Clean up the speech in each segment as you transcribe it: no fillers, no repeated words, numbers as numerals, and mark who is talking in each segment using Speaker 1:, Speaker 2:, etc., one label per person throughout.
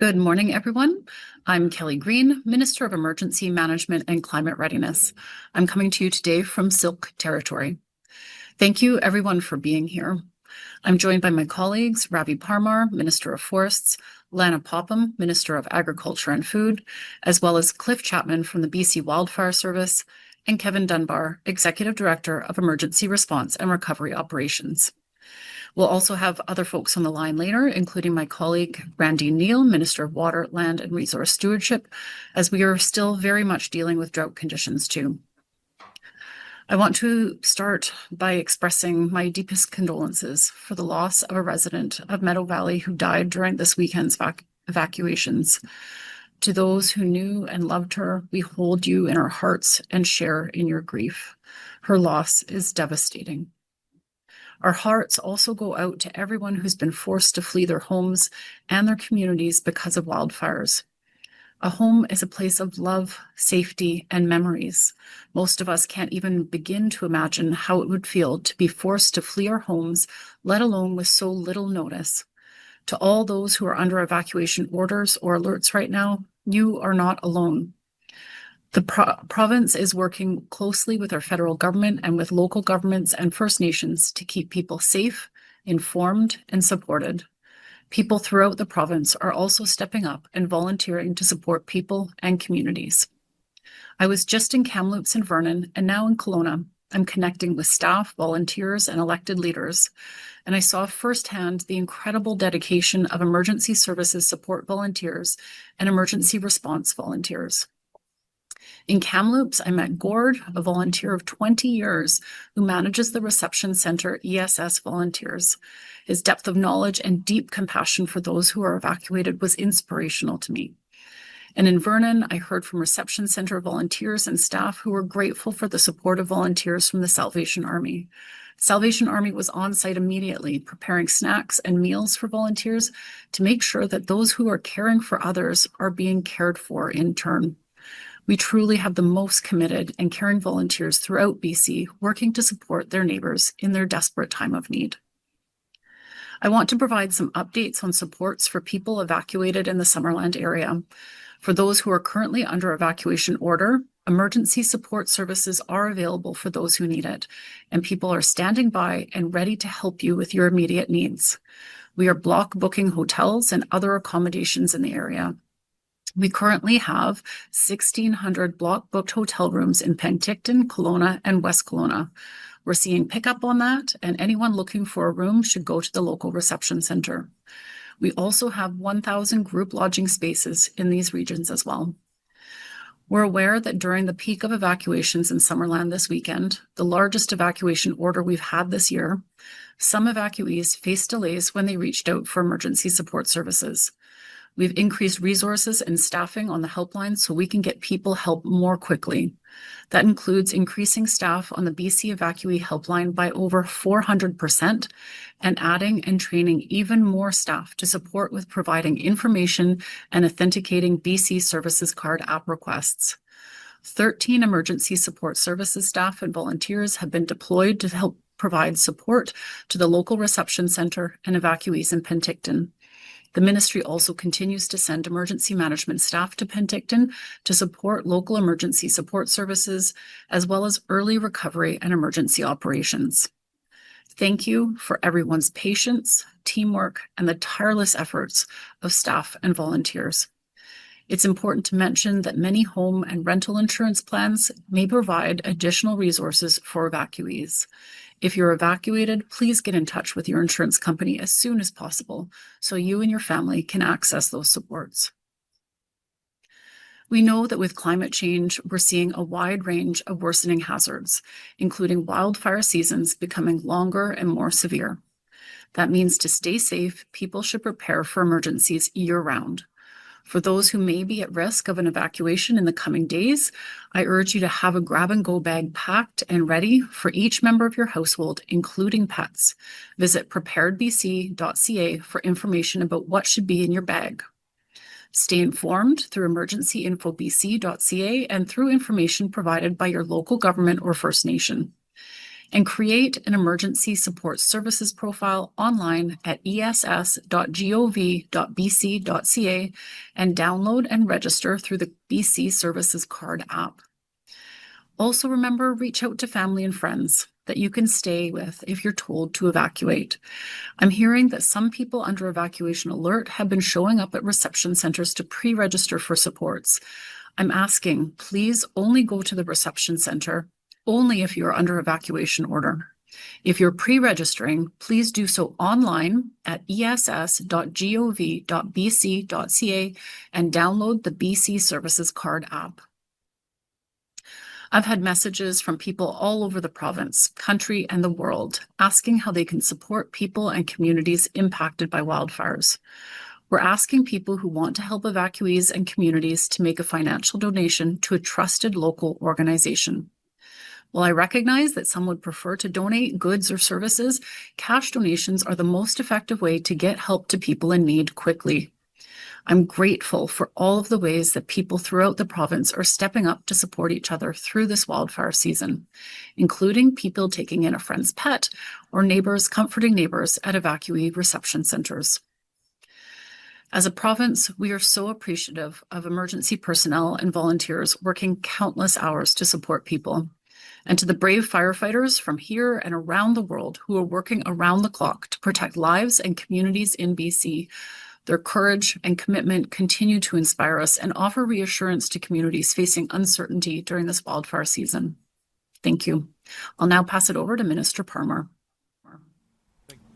Speaker 1: Good morning, everyone. I'm Kelly Greene, Minister of Emergency Management and Climate Readiness. I'm coming to you today from Silk Territory. Thank you, everyone, for being here. I'm joined by my colleagues, Ravi Parmar, Minister of Forests, Lana Popham, Minister of Agriculture and Food, as well as Cliff Chapman from the BC Wildfire Service, and Kevin Dunbar, Executive Director of Emergency Response and Recovery Operations. We'll also have other folks on the line later, including my colleague Randene Neill, Minister of Water, Land and Resource Stewardship, as we are still very much dealing with drought conditions too. I want to start by expressing my deepest condolences for the loss of a resident of Meadow Valley who died during this weekend's evacuations. To those who knew and loved her, we hold you in our hearts and share in your grief. Her loss is devastating. Our hearts also go out to everyone who's been forced to flee their homes and their communities because of wildfires. A home is a place of love, safety, and memories. Most of us can't even begin to imagine how it would feel to be forced to flee our homes, let alone with so little notice. To all those who are under evacuation orders or alerts right now, you are not alone. The province is working closely with our federal government and with local governments and First Nations to keep people safe, informed, and supported. People throughout the province are also stepping up and volunteering to support people and communities. I was just in Kamloops and Vernon, and now in Kelowna. I'm connecting with staff, volunteers, and elected leaders, and I saw firsthand the incredible dedication of emergency services support volunteers and emergency response volunteers. In Kamloops, I met Gord, a volunteer of 20 years who manages the reception center ESS volunteers. His depth of knowledge and deep compassion for those who are evacuated was inspirational to me. And in Vernon, I heard from reception center volunteers and staff who were grateful for the support of volunteers from the Salvation Army. Salvation Army was on site immediately, preparing snacks and meals for volunteers to make sure that those who are caring for others are being cared for in turn. We truly have the most committed and caring volunteers throughout BC working to support their neighbours in their desperate time of need. I want to provide some updates on supports for people evacuated in the Summerland area. For those who are currently under evacuation order, emergency support services are available for those who need it, and people are standing by and ready to help you with your immediate needs. We are block booking hotels and other accommodations in the area. We currently have 1,600 block-booked hotel rooms in Penticton, Kelowna, and West Kelowna. We're seeing pickup on that, and anyone looking for a room should go to the local reception center. We also have 1,000 group lodging spaces in these regions as well. We're aware that during the peak of evacuations in Summerland this weekend, the largest evacuation order we've had this year, some evacuees faced delays when they reached out for emergency support services. We've increased resources and staffing on the helpline so we can get people help more quickly. That includes increasing staff on the BC Evacuee Helpline by over 400% and adding and training even more staff to support with providing information and authenticating BC Services Card app requests. 13 emergency support services staff and volunteers have been deployed to help provide support to the local reception center and evacuees in Penticton. The ministry also continues to send emergency management staff to Penticton to support local emergency support services, as well as early recovery and emergency operations. Thank you for everyone's patience, teamwork, and the tireless efforts of staff and volunteers. It's important to mention that many home and rental insurance plans may provide additional resources for evacuees. If you're evacuated, please get in touch with your insurance company as soon as possible so you and your family can access those supports. We know that with climate change, we're seeing a wide range of worsening hazards, including wildfire seasons becoming longer and more severe. That means to stay safe, people should prepare for emergencies year-round. For those who may be at risk of an evacuation in the coming days, I urge you to have a grab-and-go bag packed and ready for each member of your household, including pets. Visit preparedbc.ca for information about what should be in your bag. Stay informed through emergencyinfobc.ca and through information provided by your local government or First Nation. and create an emergency support services profile online at ess.gov.bc.ca and download and register through the BC Services Card app. Also remember, reach out to family and friends that you can stay with if you're told to evacuate. I'm hearing that some people under evacuation alert have been showing up at reception centers to pre-register for supports. I'm asking, please only go to the reception center, only if you're under evacuation order. If you're pre-registering, please do so online at ess.gov.bc.ca and download the BC Services Card app. I've had messages from people all over the province, country, and the world asking how they can support people and communities impacted by wildfires. We're asking people who want to help evacuees and communities to make a financial donation to a trusted local organization. While I recognize that some would prefer to donate goods or services, cash donations are the most effective way to get help to people in need quickly. I'm grateful for all of the ways that people throughout the province are stepping up to support each other through this wildfire season, including people taking in a friend's pet or neighbors comforting neighbors at evacuee reception centers. As a province, we are so appreciative of emergency personnel and volunteers working countless hours to support people. And to the brave firefighters from here and around the world who are working around the clock to protect lives and communities in BC, their courage and commitment continue to inspire us and offer reassurance to communities facing uncertainty during this wildfire season. Thank you. I'll now pass it over to Minister Parmar.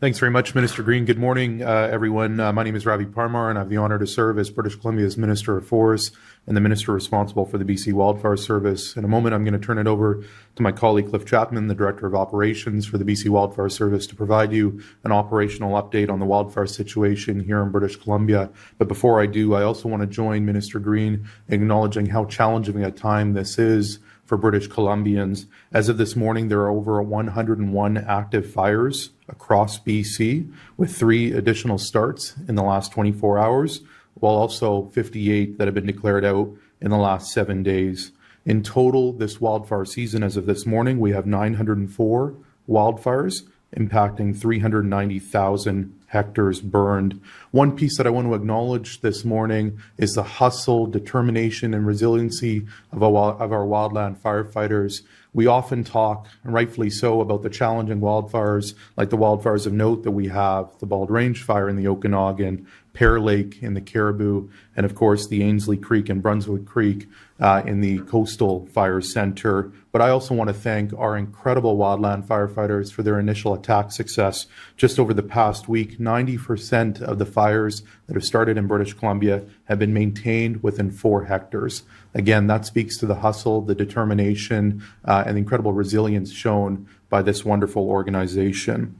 Speaker 2: Thanks very much, Minister Greene. Good morning, everyone. My name is Ravi Parmar, and I have the honour to serve as British Columbia's Minister of Forests and the Minister responsible for the BC Wildfire Service. In a moment, I'm going to turn it over to my colleague Cliff Chapman, the Director of Operations for the BC Wildfire Service, to provide you an operational update on the wildfire situation here in British Columbia. But before I do, I also want to join Minister Greene in acknowledging how challenging a time this is for British Columbians. As of this morning, there are over 101 active fires across BC, with 3 additional starts in the last 24 hours, while also 58 that have been declared out in the last 7 days. In total, this wildfire season, as of this morning, we have 904 wildfires impacting 390,000 hectares burned. One piece that I want to acknowledge this morning is the hustle, determination, and resiliency of our wildland firefighters. We often talk, and rightfully so, about the challenging wildfires, like the wildfires of note that we have, the Bald Range Fire in the Okanagan, Pear Lake in the Caribou, and of course the Ainslie Creek and Brunswick Creek in the Coastal Fire Center. But I also want to thank our incredible wildland firefighters for their initial attack success. Just over the past week, 90% of the fires that have started in British Columbia have been maintained within 4 hectares. Again, that speaks to the hustle, the determination, and the incredible resilience shown by this wonderful organization.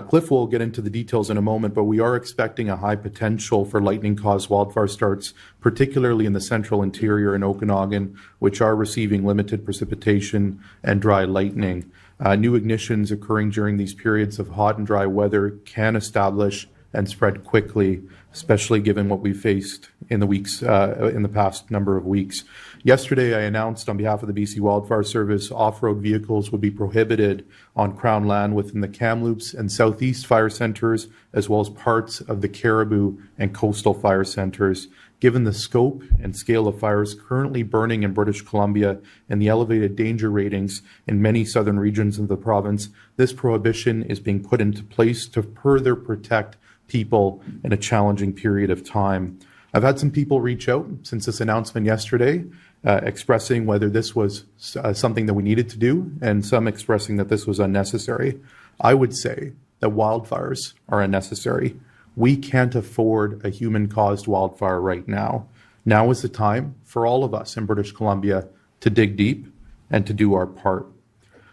Speaker 2: Cliff will get into the details in a moment, but we are expecting a high potential for lightning-caused wildfire starts, particularly in the central interior and Okanagan, which are receiving limited precipitation and dry lightning. New ignitions occurring during these periods of hot and dry weather can establish and spread quickly, especially given what we faced in the past number of weeks. Yesterday, I announced on behalf of the BC Wildfire Service, off-road vehicles would be prohibited on Crown land within the Kamloops and Southeast fire centers, as well as parts of the Caribou and Coastal fire centers. Given the scope and scale of fires currently burning in British Columbia and the elevated danger ratings in many southern regions of the province, this prohibition is being put into place to further protect people in a challenging period of time. I've had some people reach out since this announcement yesterday, expressing whether this was something that we needed to do, and some expressing that this was unnecessary. I would say that wildfires are unnecessary. We can't afford a human-caused wildfire right now. Now is the time for all of us in British Columbia to dig deep and to do our part.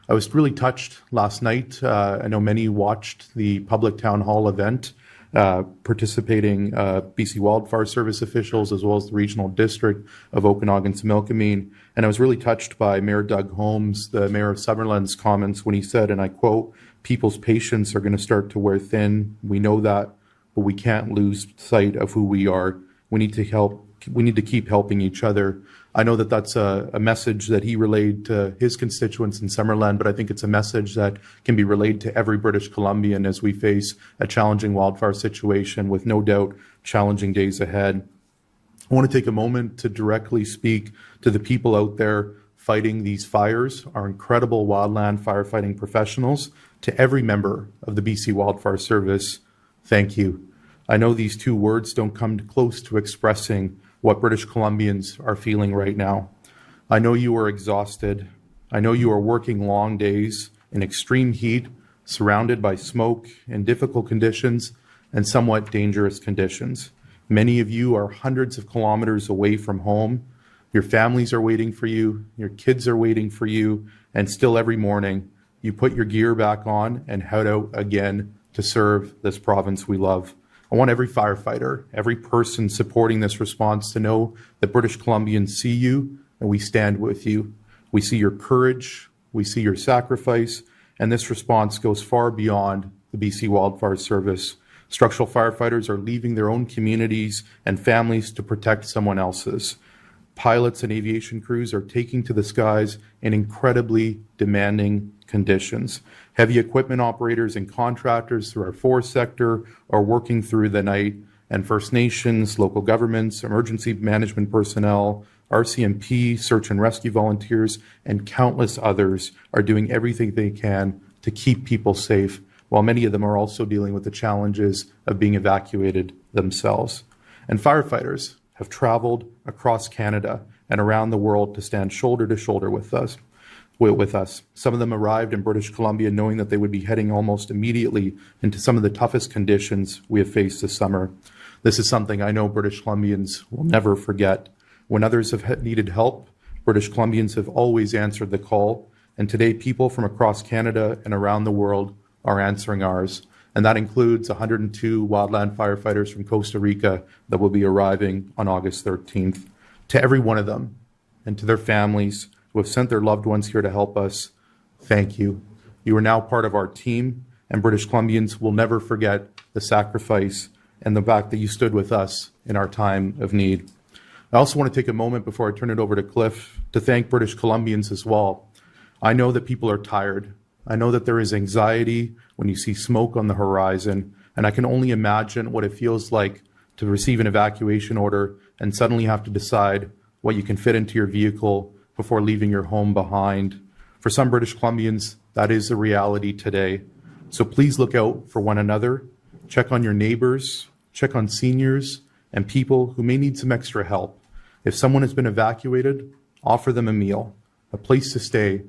Speaker 2: I was really touched last night. I know many watched the public town hall event participating BC Wildfire Service officials, as well as the regional district of Okanagan-Similkameen. And I was really touched by Mayor Doug Holmes, the Mayor of Summerland's comments when he said, and I quote, "People's patience are going to start to wear thin. We know that, but we can't lose sight of who we are. We need to help We need to keep helping each other. I know that that's a message that he relayed to his constituents in Summerland, but I think it's a message that can be relayed to every British Columbian as we face a challenging wildfire situation with no doubt challenging days ahead. I want to take a moment to directly speak to the people out there fighting these fires, our incredible wildland firefighting professionals. To every member of the BC Wildfire Service, thank you. I know these two words don't come close to expressing what British Columbians are feeling right now. I know you are exhausted. I know you are working long days in extreme heat, surrounded by smoke and difficult conditions and somewhat dangerous conditions. Many of you are hundreds of kilometers away from home. Your families are waiting for you. Your kids are waiting for you. And still every morning, you put your gear back on and head out again to serve this province we love. I want every firefighter, every person supporting this response to know that British Columbians see you and we stand with you. We see your courage, we see your sacrifice, and this response goes far beyond the BC Wildfire Service. Structural firefighters are leaving their own communities and families to protect someone else's. Pilots and aviation crews are taking to the skies in incredibly demanding conditions. Heavy equipment operators and contractors through our forest sector are working through the night, and First Nations, local governments, emergency management personnel, RCMP, search and rescue volunteers, and countless others are doing everything they can to keep people safe, while many of them are also dealing with the challenges of being evacuated themselves. And firefighters have traveled across Canada and around the world to stand shoulder to shoulder with us. Some of them arrived in British Columbia knowing that they would be heading almost immediately into some of the toughest conditions we have faced this summer. This is something I know British Columbians will never forget. When others have needed help, British Columbians have always answered the call, and today people from across Canada and around the world are answering ours. And that includes 102 wildland firefighters from Costa Rica that will be arriving on August 13th. To every one of them and to their families who have sent their loved ones here to help us, thank you. You are now part of our team, and British Columbians will never forget the sacrifice and the fact that you stood with us in our time of need. I also want to take a moment before I turn it over to Cliff to thank British Columbians as well. I know that people are tired. I know that there is anxiety when you see smoke on the horizon, and I can only imagine what it feels like to receive an evacuation order and suddenly have to decide what you can fit into your vehicle before leaving your home behind. For some British Columbians, that is the reality today. So please look out for one another, check on your neighbors, check on seniors, and people who may need some extra help. If someone has been evacuated, offer them a meal, a place to stay,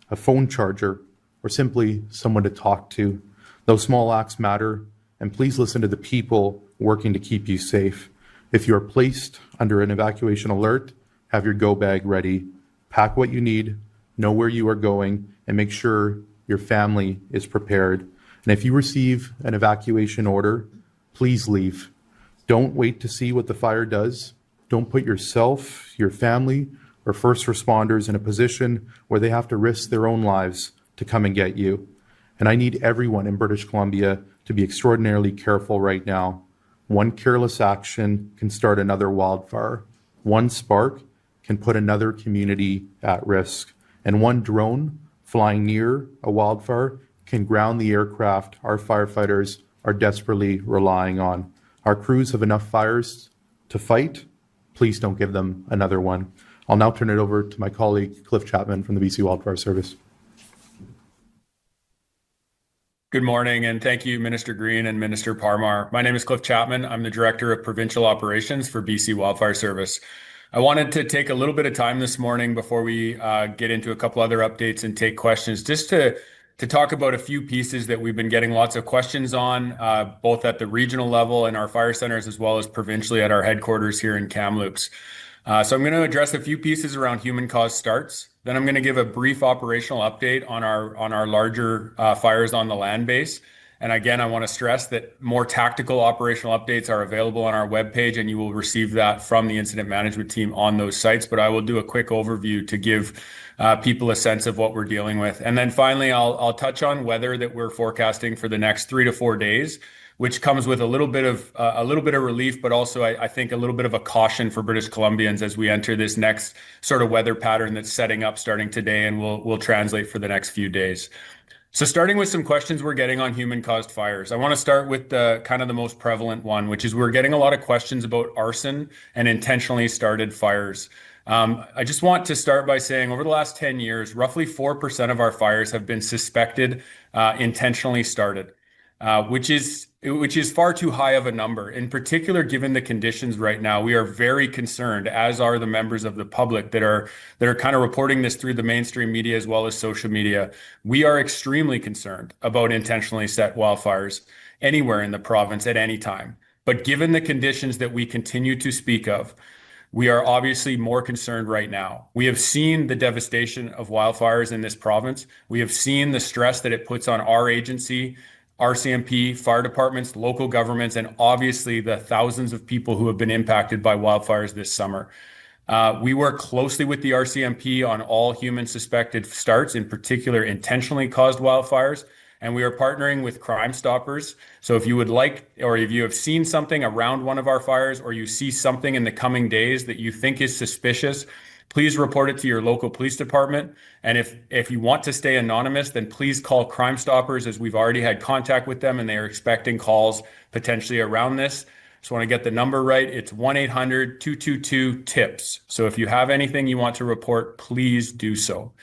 Speaker 2: a phone charger, or simply someone to talk to. Those small acts matter, and please listen to the people working to keep you safe. If you are placed under an evacuation alert, have your go bag ready. Pack what you need, know where you are going, and make sure your family is prepared. And if you receive an evacuation order, please leave. Don't wait to see what the fire does. Don't put yourself, your family, or first responders in a position where they have to risk their own lives to come and get you. And I need everyone in British Columbia to be extraordinarily careful right now. One careless action can start another wildfire. One spark can put another community at risk. And one drone flying near a wildfire can ground the aircraft our firefighters are desperately relying on. Our crews have enough fires to fight. Please don't give them another one. I'll now turn it over to my colleague, Cliff Chapman from the BC Wildfire Service.
Speaker 3: Good morning, and thank you, Minister Greene and Minister Parmar. My name is Cliff Chapman. I'm the Director of Provincial Operations for BC Wildfire Service. I wanted to take a little bit of time this morning before we get into a couple other updates and take questions, just to talk about a few pieces that we've been getting lots of questions on, both at the regional level in our fire centers as well as provincially at our headquarters here in Kamloops. So I'm going to address a few pieces around human caused starts. Then I'm going to give a brief operational update on our larger fires on the land base. And again, I want to stress that more tactical operational updates are available on our webpage, and you will receive that from the incident management team on those sites. But I will do a quick overview to give people a sense of what we're dealing with. And then finally, I'll touch on weather that we're forecasting for the next 3 to 4 days, which comes with a little bit of relief, but also I think a little bit of a caution for British Columbians as we enter this next sort of weather pattern that's setting up starting today and will translate for the next few days. So starting with some questions we're getting on human-caused fires. I want to start with the kind of the most prevalent one, which is we're getting a lot of questions about arson and intentionally started fires. I just want to start by saying over the last 10 years, roughly 4% of our fires have been suspected intentionally started, which is far too high of a number. In particular, given the conditions right now, we are very concerned, as are the members of the public that are kind of reporting this through the mainstream media as well as social media. We are extremely concerned about intentionally set wildfires anywhere in the province at any time. But given the conditions that we continue to speak of, we are obviously more concerned right now. We have seen the devastation of wildfires in this province. We have seen the stress that it puts on our agency, RCMP, fire departments, local governments, and obviously the thousands of people who have been impacted by wildfires this summer. We work closely with the RCMP on all human suspected starts, in particular intentionally caused wildfires, and we are partnering with Crime Stoppers. So if you would like, or if you have seen something around one of our fires, or you see something in the coming days that you think is suspicious, please report it to your local police department. And if you want to stay anonymous, then please call Crime Stoppers, as we've already had contact with them and they are expecting calls potentially around this. Just want to get the number right. It's 1-800-222-TIPS. So if you have anything you want to report, please do so.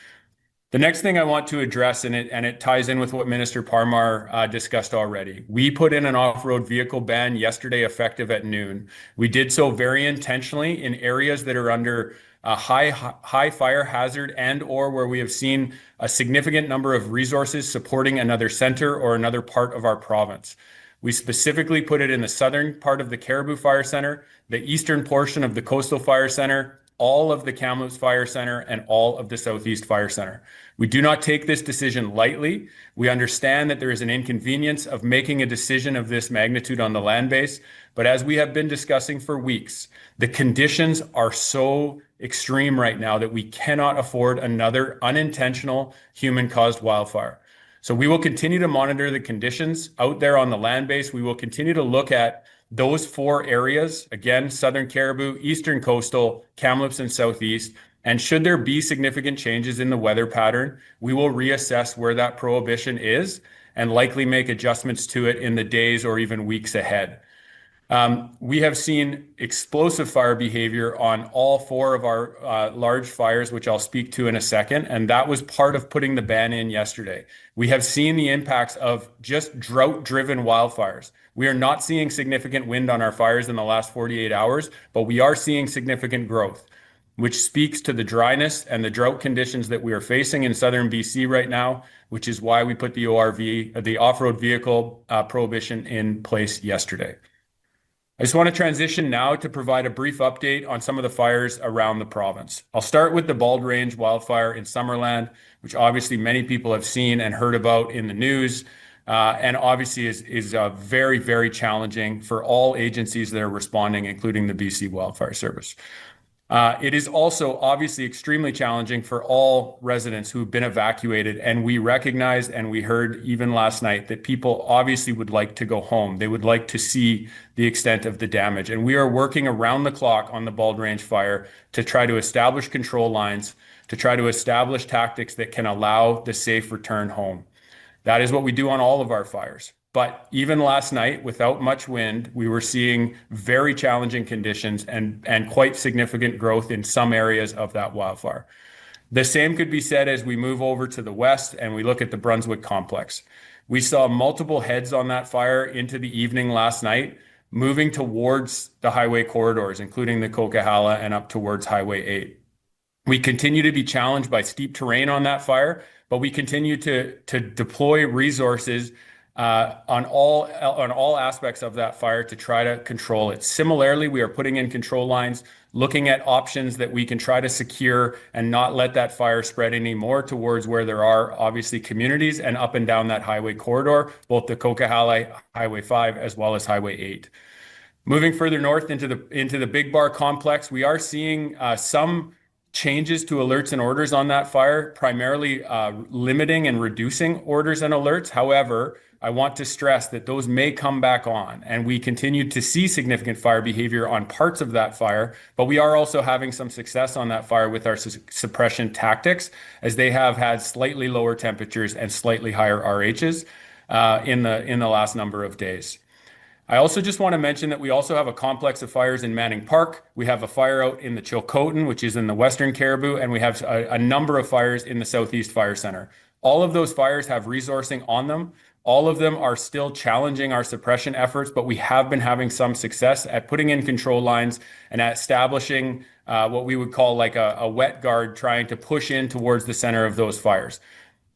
Speaker 3: The next thing I want to address, and it ties in with what Minister Parmar discussed already. We put in an off-road vehicle ban yesterday, effective at noon. We did so very intentionally in areas that are under a high fire hazard and/or where we have seen a significant number of resources supporting another center or another part of our province. We specifically put it in the southern part of the Caribou Fire Center, the eastern portion of the Coastal Fire Center, all of the Kamloops Fire Center, and all of the Southeast Fire Center. We do not take this decision lightly. We understand that there is an inconvenience of making a decision of this magnitude on the land base, but as we have been discussing for weeks, the conditions are so extreme right now that we cannot afford another unintentional human-caused wildfire. So we will continue to monitor the conditions out there on the land base. We will continue to look at those 4 areas, again, Southern Caribou, Eastern Coastal, Kamloops, and Southeast. And should there be significant changes in the weather pattern, we will reassess where that prohibition is and likely make adjustments to it in the days or even weeks ahead. We have seen explosive fire behavior on all 4 of our large fires, which I'll speak to in a second, and that was part of putting the ban in yesterday. We have seen the impacts of just drought-driven wildfires. We are not seeing significant wind on our fires in the last 48 hours, but we are seeing significant growth, which speaks to the dryness and the drought conditions that we are facing in southern BC right now, which is why we put the ORV, the off-road vehicle prohibition in place yesterday. I just want to transition now to provide a brief update on some of the fires around the province. I'll start with the Bald Range wildfire in Summerland, which obviously many people have seen and heard about in the news, and obviously is very, very challenging for all agencies that are responding, including the BC Wildfire Service. It is also obviously extremely challenging for all residents who've been evacuated, and we recognize, and we heard even last night, that people obviously would like to go home. They would like to see the extent of the damage, and we are working around the clock on the Bald Range fire to try to establish control lines, to try to establish tactics that can allow the safe return home. That is what we do on all of our fires. But even last night, without much wind, we were seeing very challenging conditions and quite significant growth in some areas of that wildfire. The same could be said as we move over to the west and we look at the Brunswick complex. We saw multiple heads on that fire into the evening last night, moving towards the highway corridors, including the Coquihalla and up towards Highway 8. We continue to be challenged by steep terrain on that fire, but we continue to deploy resources on all aspects of that fire to try to control it. Similarly, we are putting in control lines, looking at options that we can try to secure and not let that fire spread any more towards where there are obviously communities and up and down that highway corridor, both the Coquihalla, Highway 5, as well as Highway 8. Moving further north into the Big Bar complex, we are seeing some changes to alerts and orders on that fire, primarily limiting and reducing orders and alerts. However, I want to stress that those may come back on, and we continue to see significant fire behavior on parts of that fire, but we are also having some success on that fire with our suppression tactics, as they have had slightly lower temperatures and slightly higher RHs in the last number of days. I also just want to mention that we also have a complex of fires in Manning Park. We have a fire out in the Chilcotin, which is in the Western Cariboo, and we have a number of fires in the Southeast Fire Center. All of those fires have resourcing on them. All of them are still challenging our suppression efforts, but we have been having some success at putting in control lines and at establishing what we would call like a wet guard, trying to push in towards the center of those fires.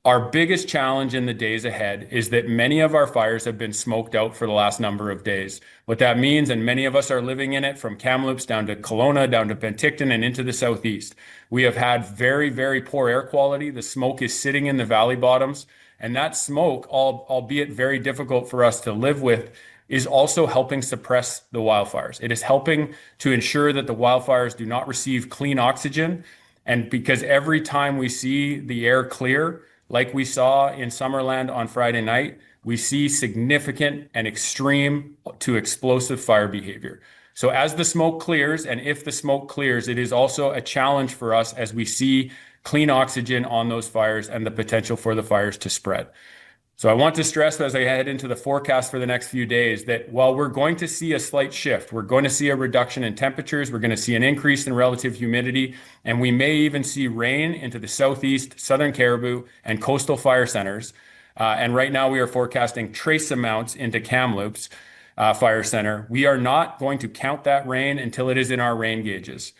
Speaker 3: Our biggest challenge in the days ahead is that many of our fires have been smoked out for the last number of days. What that means, and many of us are living in it, from Kamloops down to Kelowna, down to Penticton, and into the southeast. We have had very, very poor air quality. The smoke is sitting in the valley bottoms, and that smoke, albeit very difficult for us to live with, is also helping suppress the wildfires. It is helping to ensure that the wildfires do not receive clean oxygen. And because every time we see the air clear, like we saw in Summerland on Friday night, we see significant and extreme to explosive fire behavior. So as the smoke clears, and if the smoke clears, it is also a challenge for us as we see clean oxygen on those fires and the potential for the fires to spread. So I want to stress as I head into the forecast for the next few days that while we're going to see a slight shift, we're going to see a reduction in temperatures, we're going to see an increase in relative humidity, and we may even see rain into the southeast, southern Cariboo, and coastal fire centers. And right now we are forecasting trace amounts into Kamloops Fire Center. We are not going to count that rain until it is in our rain gauges.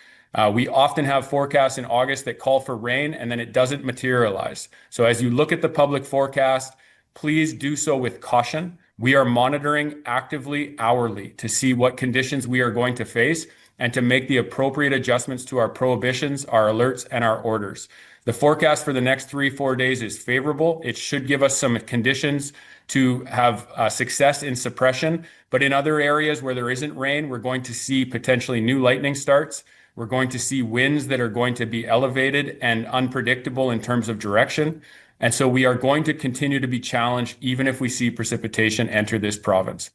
Speaker 3: We often have forecasts in August that call for rain and then it doesn't materialize. So as you look at the public forecast, please do so with caution. We are monitoring actively hourly to see what conditions we are going to face and to make the appropriate adjustments to our prohibitions, our alerts, and our orders. The forecast for the next 3-4 days is favorable. It should give us some conditions to have success in suppression. But in other areas where there isn't rain, we're going to see potentially new lightning starts. We're going to see winds that are going to be elevated and unpredictable in terms of direction. And so we are going to continue to be challenged even if we see precipitation enter this province.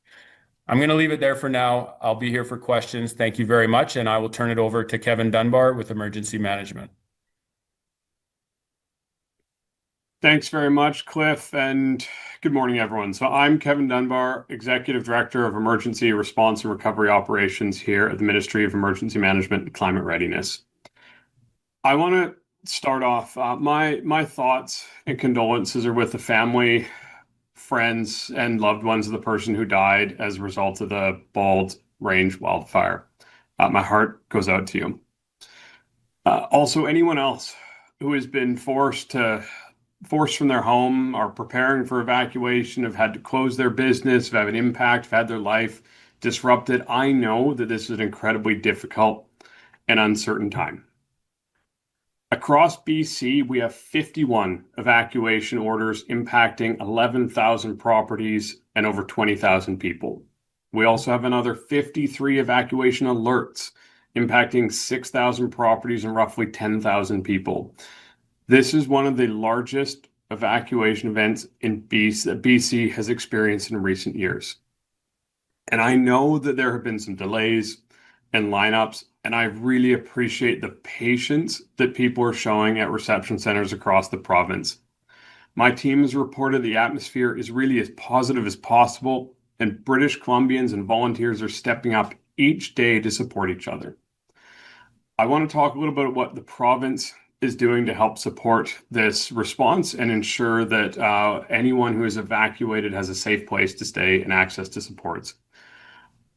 Speaker 3: I'm going to leave it there for now. I'll be here for questions. Thank you very much. And I will turn it over to Kevin Dunbar with Emergency Management.
Speaker 4: Thanks very much, Cliff, and good morning, everyone. So I'm Kevin Dunbar, Executive Director of Emergency Response and Recovery Operations here at the Ministry of Emergency Management and Climate Readiness. I want to start off, my thoughts and condolences are with the family, friends, and loved ones of the person who died as a result of the Bald Range wildfire. My heart goes out to you. Also, anyone else who has been forced from their home, are preparing for evacuation, have had to close their business, have had an impact, have had their life disrupted. I know that this is an incredibly difficult and uncertain time. Across BC, we have 51 evacuation orders impacting 11,000 properties and over 20,000 people. We also have another 53 evacuation alerts impacting 6,000 properties and roughly 10,000 people. This is one of the largest evacuation events in BC that BC has experienced in recent years. And I know that there have been some delays and lineups, and I really appreciate the patience that people are showing at reception centers across the province. My team has reported the atmosphere is really as positive as possible, and British Columbians and volunteers are stepping up each day to support each other. I want to talk a little bit about what the province is doing to help support this response and ensure that anyone who is evacuated has a safe place to stay and access to supports.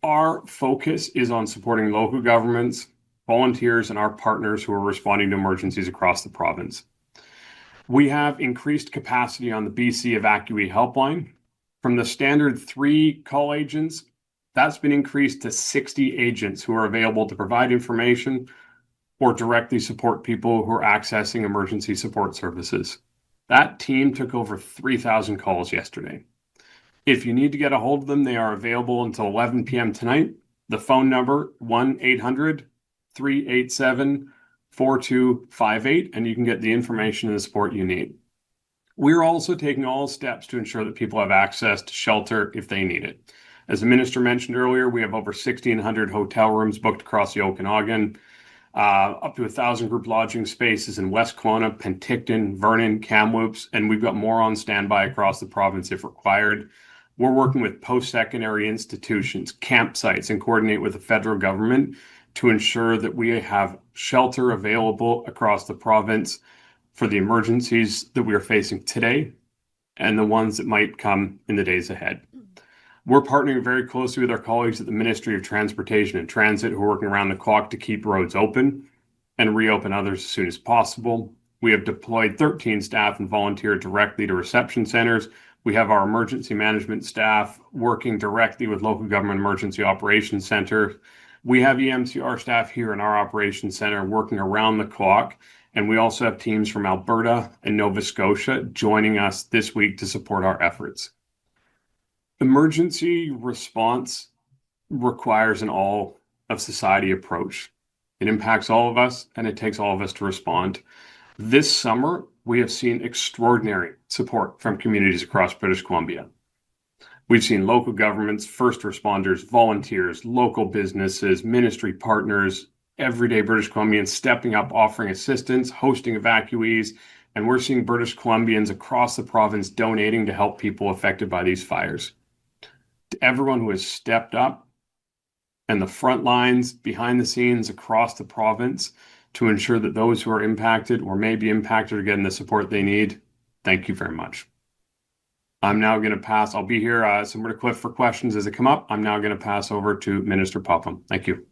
Speaker 4: Our focus is on supporting local governments, volunteers, and our partners who are responding to emergencies across the province. We have increased capacity on the BC Evacuee Helpline. From the standard 3 call agents, that's been increased to 60 agents who are available to provide information or directly support people who are accessing emergency support services. That team took over 3,000 calls yesterday. If you need to get a hold of them, they are available until 11 p.m. tonight. The phone number, 1-800-387-4258, and you can get the information and the support you need. We're also taking all steps to ensure that people have access to shelter if they need it. As the minister mentioned earlier, we have over 1,600 hotel rooms booked across the Okanagan, up to 1,000 group lodging spaces in West Kelowna, Penticton, Vernon, Kamloops, and we've got more on standby across the province if required. We're working with post-secondary institutions, campsites, and coordinate with the federal government to ensure that we have shelter available across the province for the emergencies that we are facing today and the ones that might come in the days ahead. We're partnering very closely with our colleagues at the Ministry of Transportation and Transit who are working around the clock to keep roads open and reopen others as soon as possible. We have deployed 13 staff and volunteered directly to reception centers. We have our emergency management staff working directly with local government emergency operations center. We have EMCR staff here in our operations center working around the clock. And we also have teams from Alberta and Nova Scotia joining us this week to support our efforts. Emergency response requires an all of society approach. It impacts all of us and it takes all of us to respond. This summer, we have seen extraordinary support from communities across British Columbia. We've seen local governments, first responders, volunteers, local businesses, ministry partners, everyday British Columbians stepping up, offering assistance, hosting evacuees, and we're seeing British Columbians across the province donating to help people affected by these fires. To everyone who has stepped up and the front lines, behind the scenes across the province to ensure that those who are impacted or may be impacted are getting the support they need, thank you very much. I'm now going to pass, I'll be here similar to Cliff for questions as they come up. I'm now going to pass over to Minister Popham. Thank you.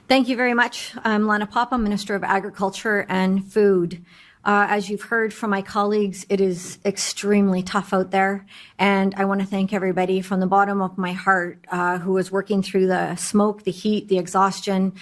Speaker 5: Thank you very much. I'm Lana Popham, Minister of Agriculture and Food. As you've heard from my colleagues, it is extremely tough out there. And I want to thank everybody from the bottom of my heart who is working through the smoke, the heat, the exhaustion,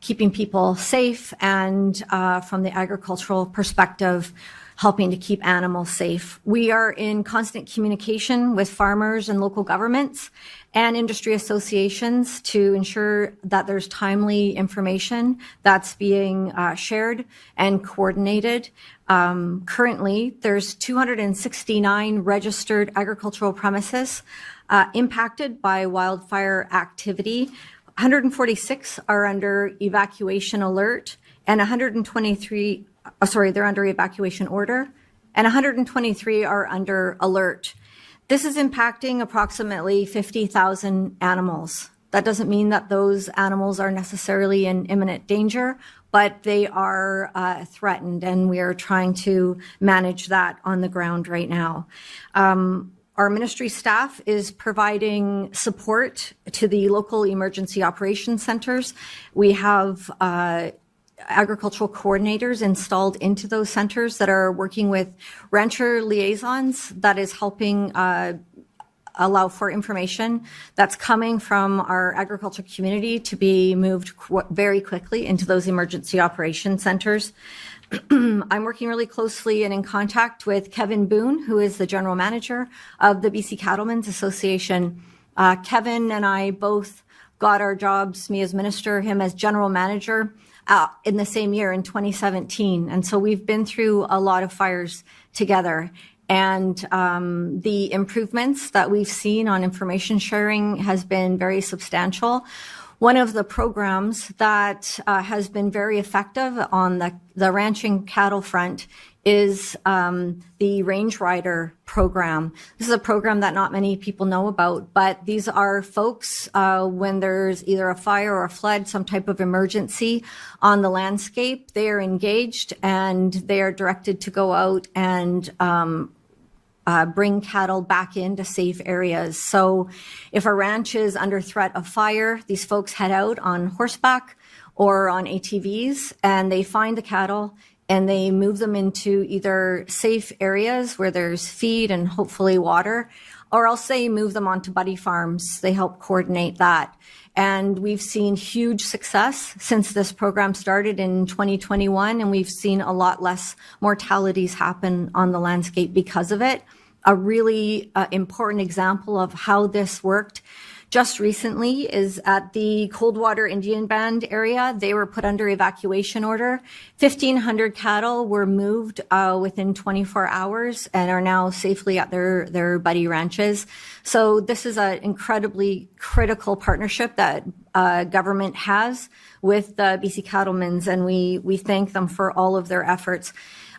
Speaker 5: keeping people safe, and from the agricultural perspective, helping to keep animals safe. We are in constant communication with farmers and local governments and industry associations to ensure that there's timely information that's being shared and coordinated. Currently, there's 269 registered agricultural premises impacted by wildfire activity. 146 are under evacuation alert, and 123 they're under evacuation order, and 123 are under alert. This is impacting approximately 50,000 animals. That doesn't mean that those animals are necessarily in imminent danger, but they are threatened, and we are trying to manage that on the ground right now. Our ministry staff is providing support to the local emergency operations centers. We have agricultural coordinators installed into those centers that are working with rancher liaisons that is helping allow for information that's coming from our agriculture community to be moved very quickly into those emergency operations centers. I'm working really closely and in contact with Kevin Boone, who is the general manager of the BC Cattlemen's Association. Kevin and I both got our jobs, me as minister, him as general manager, in the same year in 2017. And so we've been through a lot of fires together. And the improvements that we've seen on information sharing has been very substantial. One of the programs that has been very effective on the ranching cattle front is the Range Rider program. This is a program that not many people know about, but these are folks when there's either a fire or a flood, some type of emergency on the landscape, they are engaged and they are directed to go out and bring cattle back into safe areas. So if a ranch is under threat of fire, these folks head out on horseback or on ATVs and they find the cattle and they move them into either safe areas where there's feed and hopefully water, or else they move them onto buddy farms. They help coordinate that. And we've seen huge success since this program started in 2021, and we've seen a lot less mortalities happen on the landscape because of it. A really important example of how this worked. just recently is at the Coldwater Indian Band area. They were put under evacuation order. 1,500 cattle were moved within 24 hours and are now safely at their buddy ranches. So this is an incredibly critical partnership that government has with the BC cattlemen's, and we thank them for all of their efforts.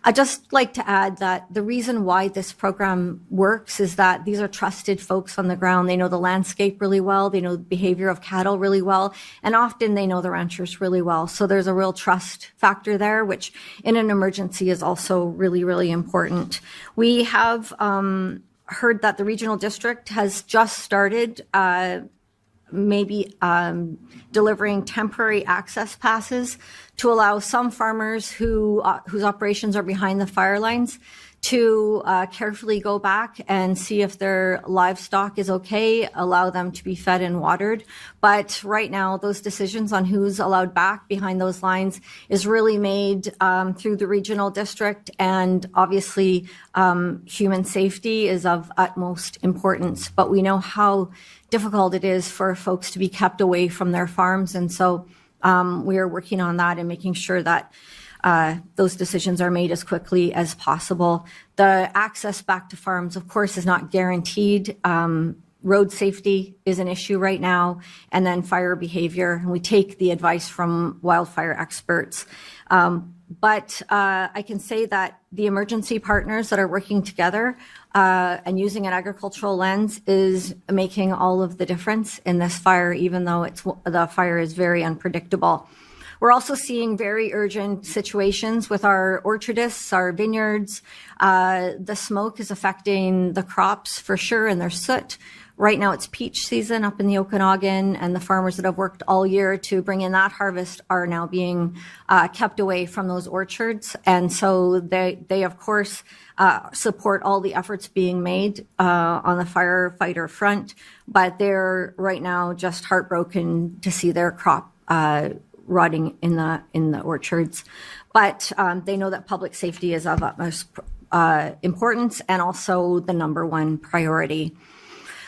Speaker 5: I'd just like to add that the reason why this program works is that these are trusted folks on the ground. They know the landscape really well. They know the behavior of cattle really well. And often they know the ranchers really well. So there's a real trust factor there, which in an emergency is also really, really important. We have heard that the regional district has just started delivering temporary access passes to allow some farmers whose operations are behind the fire lines to carefully go back and see if their livestock is okay, allow them to be fed and watered. But right now, those decisions on who's allowed back behind those lines is really made through the regional district. And obviously, human safety is of utmost importance. But we know how difficult it is for folks to be kept away from their farms. And so we are working on that and making sure that those decisions are made as quickly as possible. The access back to farms, of course, is not guaranteed. Road safety is an issue right now, and then fire behavior. And we take the advice from wildfire experts. But I can say that the emergency partners that are working together and using an agricultural lens is making all of the difference in this fire, even though the fire is very unpredictable. We're also seeing very urgent situations with our orchardists, our vineyards. The smoke is affecting the crops for sure, and there's soot. Right now it's peach season up in the Okanagan, and the farmers that have worked all year to bring in that harvest are now being kept away from those orchards. And so they of course, support all the efforts being made on the firefighter front, but they're right now just heartbroken to see their crop rotting in the orchards. But they know that public safety is of utmost importance and also the number one priority.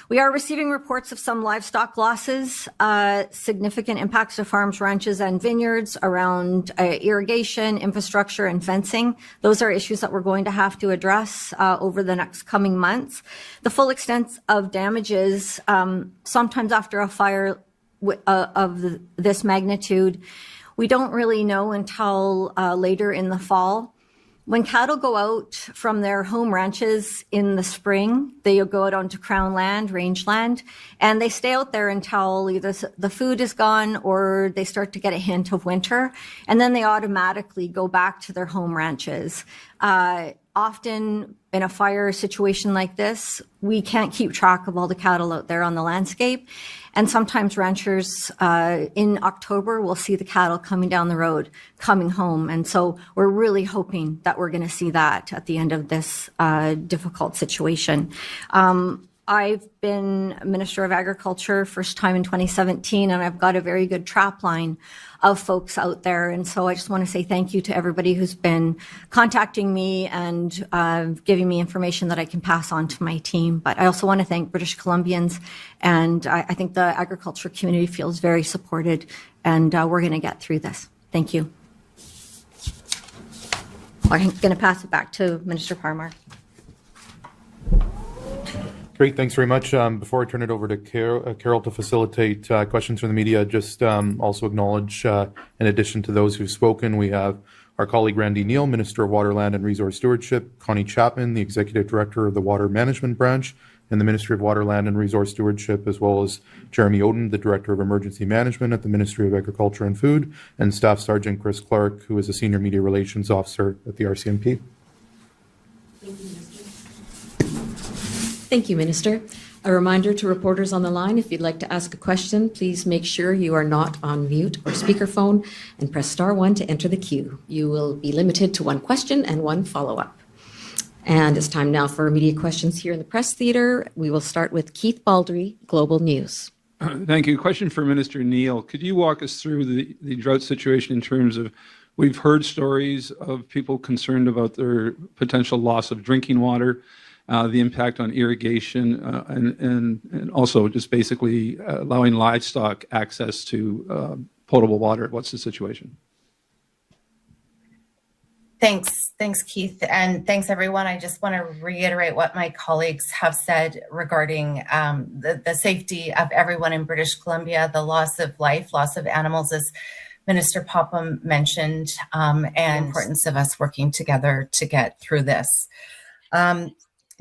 Speaker 5: We are receiving reports of some livestock losses, significant impacts to farms, ranches, and vineyards around irrigation, infrastructure, and fencing. Those are issues that we're going to have to address over the next coming months. The full extent of damages, sometimes after a fire of this magnitude, we don't really know until later in the fall. When cattle go out from their home ranches in the spring, they go out onto crown land, rangeland, and they stay out there until either the food is gone or they start to get a hint of winter, and then they automatically go back to their home ranches. Often in a fire situation like this, we can't keep track of all the cattle out there on the landscape. And sometimes ranchers in October will see the cattle coming down the road, coming home. And so we're really hoping that we're going to see that at the end of this difficult situation. I've been Minister of Agriculture first time in 2017, and I've got a very good trap line of folks out there. And so I just want to say thank you to everybody who's been contacting me and giving me information that I can pass on to my team. But I also want to thank British Columbians, and I think the agriculture community feels very supported, and we're going to get through this. Thank you. I'm going to pass it back to Minister Parmar.
Speaker 2: Great, thanks very much. Before I turn it over to Carol to facilitate questions from the media, just also acknowledge, in addition to those who've spoken, we have our colleague Randene Neill, Minister of Water, Land and Resource Stewardship, Connie Chapman, the Executive Director of the Water Management Branch in the Ministry of Water, Land and Resource Stewardship, as well as Jeremy Oden, the Director of Emergency Management at the Ministry of Agriculture and Food, and Staff Sergeant Chris Clark, who is a Senior Media Relations Officer at the RCMP.
Speaker 6: Thank you, Minister. A reminder to reporters on the line, if you'd like to ask a question, please make sure you are not on mute or speakerphone and press star 1 to enter the queue. You will be limited to one question and one follow-up. And it's time now for media questions here in the press theater. We will start with Keith Baldry, Global News.
Speaker 7: Thank you. Question for Minister Neill. Could you walk us through the drought situation in terms of, we've heard stories of people concerned about their potential loss of drinking water, the impact on irrigation, and also just basically allowing livestock access to potable water? What's the situation?
Speaker 8: Thanks, Keith, and thanks, everyone. I just want to reiterate what my colleagues have said regarding the safety of everyone in British Columbia, the loss of life, loss of animals, as Minister Popham mentioned, and the importance of us working together to get through this.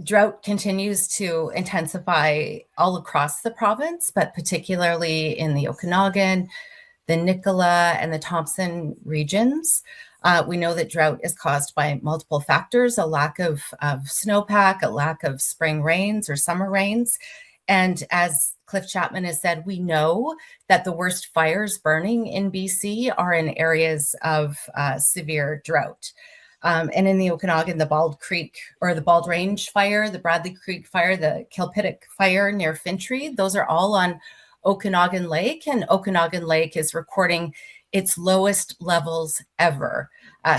Speaker 8: Drought continues to intensify all across the province, but particularly in the Okanagan, the Nicola, and the Thompson regions. We know that drought is caused by multiple factors: a lack of snowpack, a lack of spring rains or summer rains. And as Cliff Chapman has said, we know that the worst fires burning in BC are in areas of severe drought. And in the Okanagan, the Bald Creek or the Bald Range fire, the Bradley Creek fire, the Kilpittock fire near Fintry, those are all on Okanagan Lake, and Okanagan Lake is recording its lowest levels ever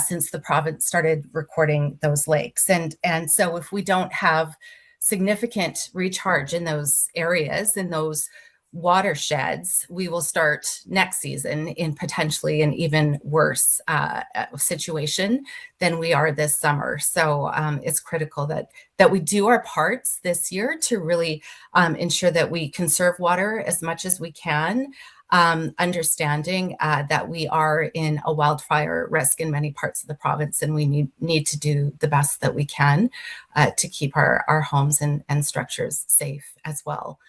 Speaker 8: since the province started recording those lakes. And so if we don't have significant recharge in those areas, in those watersheds, we will start next season in potentially an even worse situation than we are this summer. So it's critical that we do our parts this year to really ensure that we conserve water as much as we can, understanding that we are in a wildfire risk in many parts of the province, and we need to do the best that we can to keep our homes and structures safe as well.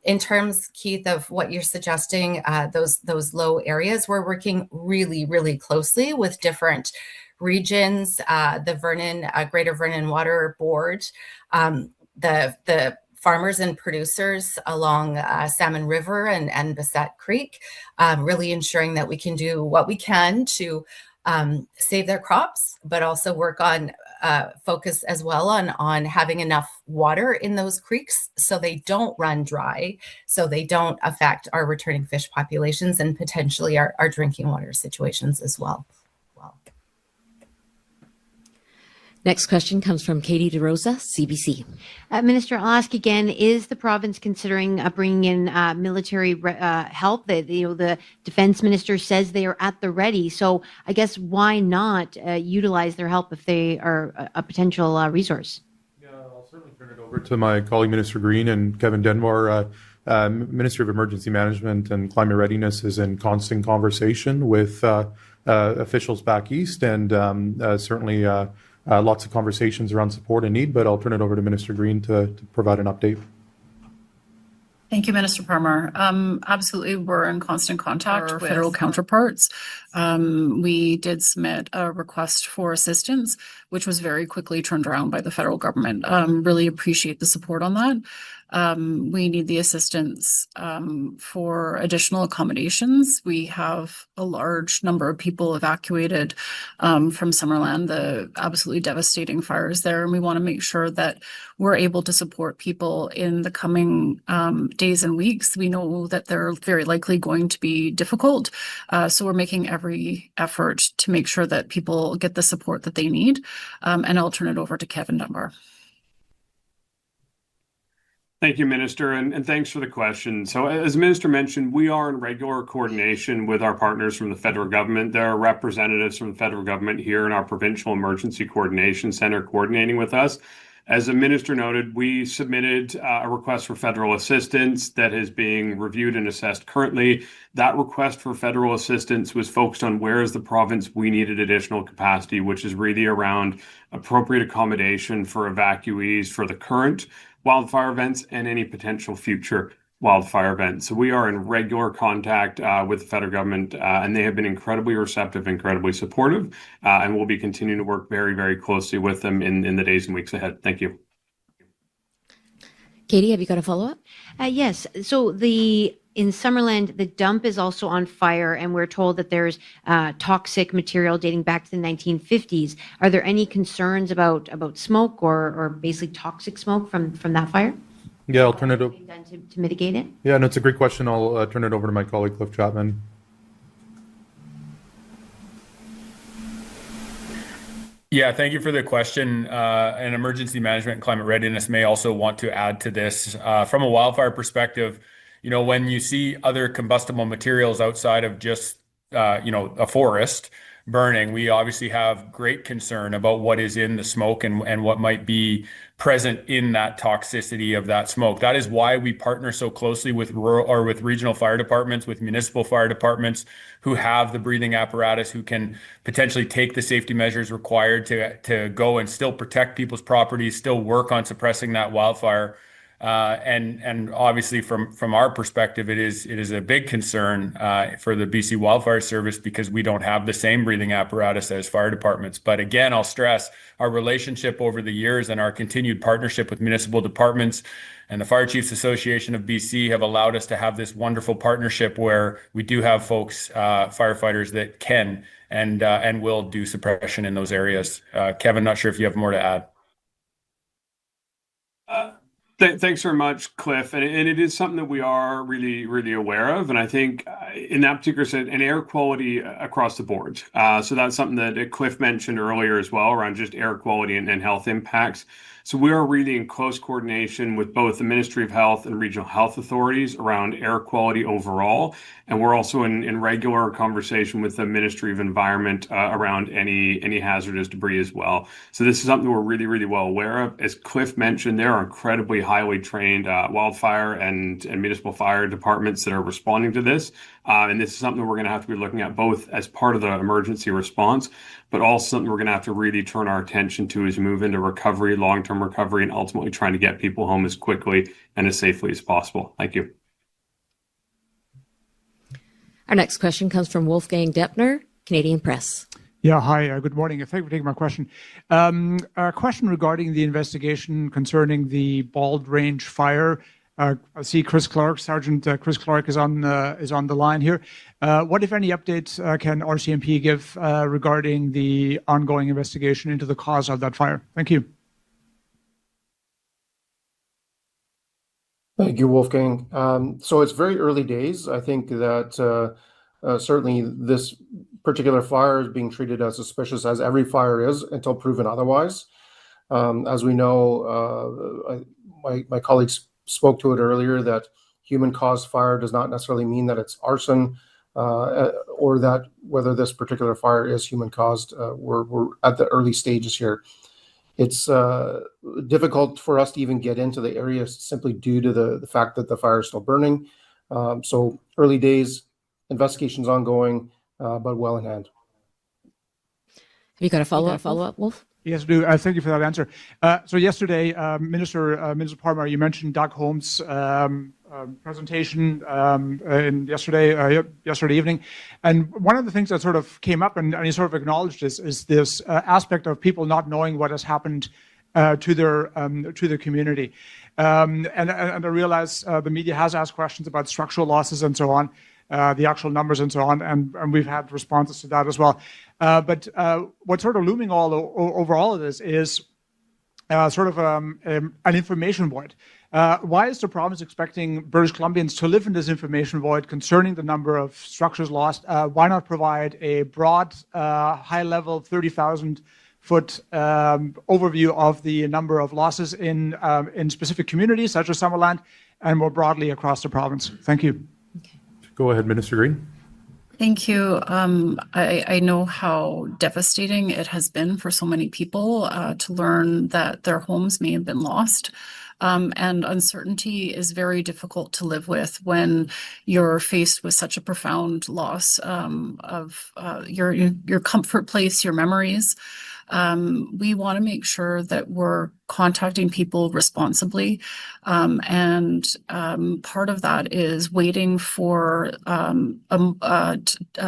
Speaker 8: In terms, Keith, of what you're suggesting, those low areas, we're working really, really closely with different regions, the Vernon, Greater Vernon Water Board, the farmers and producers along Salmon River and Bassett Creek, really ensuring that we can do what we can to save their crops, but also work on focus as well on having enough water in those creeks so they don't run dry, so they don't affect our returning fish populations and potentially our drinking water situations as well.
Speaker 6: Next question comes from Katie DeRosa, CBC.
Speaker 9: Minister, I'll ask again, is the province considering bringing in military help? The defense minister says they are at the ready. So I guess why not utilize their help if they are a potential resource?
Speaker 2: Yeah, I'll certainly turn it over to my colleague, Minister Greene, and Kevin Dunbar. Minister of Emergency Management and Climate Readiness is in constant conversation with officials back east, and certainly lots of conversations around support and need, but I'll turn it over to Minister Greene to provide an update.
Speaker 1: Thank you, Minister Parmar. Absolutely, we're in constant contact with federal counterparts. We did submit a request for assistance, which was very quickly turned around by the federal government. Really appreciate the support on that. We need the assistance for additional accommodations. We have a large number of people evacuated from Summerland, the absolutely devastating fires there, and we want to make sure that we're able to support people in the coming days and weeks. We know that they're very likely going to be difficult, so we're making every effort to make sure that people get the support that they need, and I'll turn it over to Kevin Dunbar.
Speaker 4: Thank you, Minister, and thanks for the question. So as the Minister mentioned, we are in regular coordination with our partners from the federal government. There are representatives from the federal government here in our Provincial Emergency Coordination Center coordinating with us. As the Minister noted, we submitted a request for federal assistance that is being reviewed and assessed currently. That request for federal assistance was focused on where is the province we needed additional capacity, which is really around appropriate accommodation for evacuees for the current wildfire events and any potential future wildfire events. So we are in regular contact with the federal government, and they have been incredibly receptive, incredibly supportive, and we'll be continuing to work very, very closely with them in the days and weeks ahead. Thank you.
Speaker 6: Katie, have you got a follow-up?
Speaker 9: Yes. So in Summerland, the dump is also on fire, and we're told that there's toxic material dating back to the 1950s. Are there any concerns about smoke or basically toxic smoke from that fire?
Speaker 2: Yeah, I'll turn it over.
Speaker 9: Done to mitigate it?
Speaker 2: Yeah, no, it's a great question. I'll turn it over to my colleague, Cliff Chapman.
Speaker 3: Yeah, thank you for the question. And emergency management and climate readiness may also want to add to this. From a wildfire perspective, when you see other combustible materials outside of just, a forest burning, we obviously have great concern about what is in the smoke and what might be present in that toxicity of that smoke. That is why we partner so closely with rural or with regional fire departments, with municipal fire departments who have the breathing apparatus, who can potentially take the safety measures required to go and still protect people's properties, still work on suppressing that wildfire. And obviously from our perspective, it is a big concern for the BC Wildfire Service because we don't have the same breathing apparatus as fire departments. But again, I'll stress our relationship over the years and our continued partnership with municipal departments and the Fire Chiefs Association of BC have allowed us to have this wonderful partnership where we do have folks, firefighters that can and will do suppression in those areas. Kevin, not sure if you have more to add.
Speaker 4: Thanks very much, Cliff. And it is something that we are really, really aware of. And I think in that particular sense, and air quality across the board. So that's something that Cliff mentioned earlier as well around just air quality and health impacts. So we are really in close coordination with both the Ministry of Health and regional health authorities around air quality overall. And we're also in regular conversation with the Ministry of Environment around any hazardous debris as well. So this is something we're really, really well aware of. As Cliff mentioned, there are incredibly highly trained wildfire and municipal fire departments that are responding to this. And this is something we're going to have to be looking at both as part of the emergency response, but also something we're going to have to really turn our attention to as we move into recovery, long-term recovery, and ultimately trying to get people home as quickly and as safely as possible. Thank you.
Speaker 6: Our next question comes from Wolfgang Deppner, Canadian Press.
Speaker 10: Yeah, hi, good morning. Thank you for taking my question. A question regarding the investigation concerning the Bald Range fire. I see Chris Clark, Sergeant Chris Clark is on the line here. What, if any, updates can RCMP give regarding the ongoing investigation into the cause of that fire? Thank you.
Speaker 11: Thank you, Wolfgang. So it's very early days. I think that certainly this particular fire is being treated as suspicious as every fire is until proven otherwise. As we know, my colleagues spoke to it earlier, that human-caused fire does not necessarily mean that it's arson or that whether this particular fire is human-caused. We're at the early stages here. It's difficult for us to even get into the area simply due to the fact that the fire is still burning. So early days, investigation's ongoing, but well in hand.
Speaker 6: Have you got a follow-up, Wolf?
Speaker 10: Yes, I do. Thank you for that answer. So yesterday, Minister Parmar, you mentioned Doug Holmes' presentation yesterday evening, and one of the things that sort of came up and he sort of acknowledged is this aspect of people not knowing what has happened to their community, and I realize the media has asked questions about structural losses and so on. The actual numbers and so on, and we've had responses to that as well. But what's sort of looming over all of this is sort of an information void. Why is the province expecting British Columbians to live in this information void concerning the number of structures lost? Why not provide a broad, high-level, 30,000-foot overview of the number of losses in specific communities, such as Summerland, and more broadly across the province? Thank you.
Speaker 2: Go ahead, Minister Greene.
Speaker 1: Thank you. I know how devastating it has been for so many people to learn that their homes may have been lost. And uncertainty is very difficult to live with when you're faced with such a profound loss of your comfort place, your memories. We want to make sure that we're contacting people responsibly. And part of that is waiting for a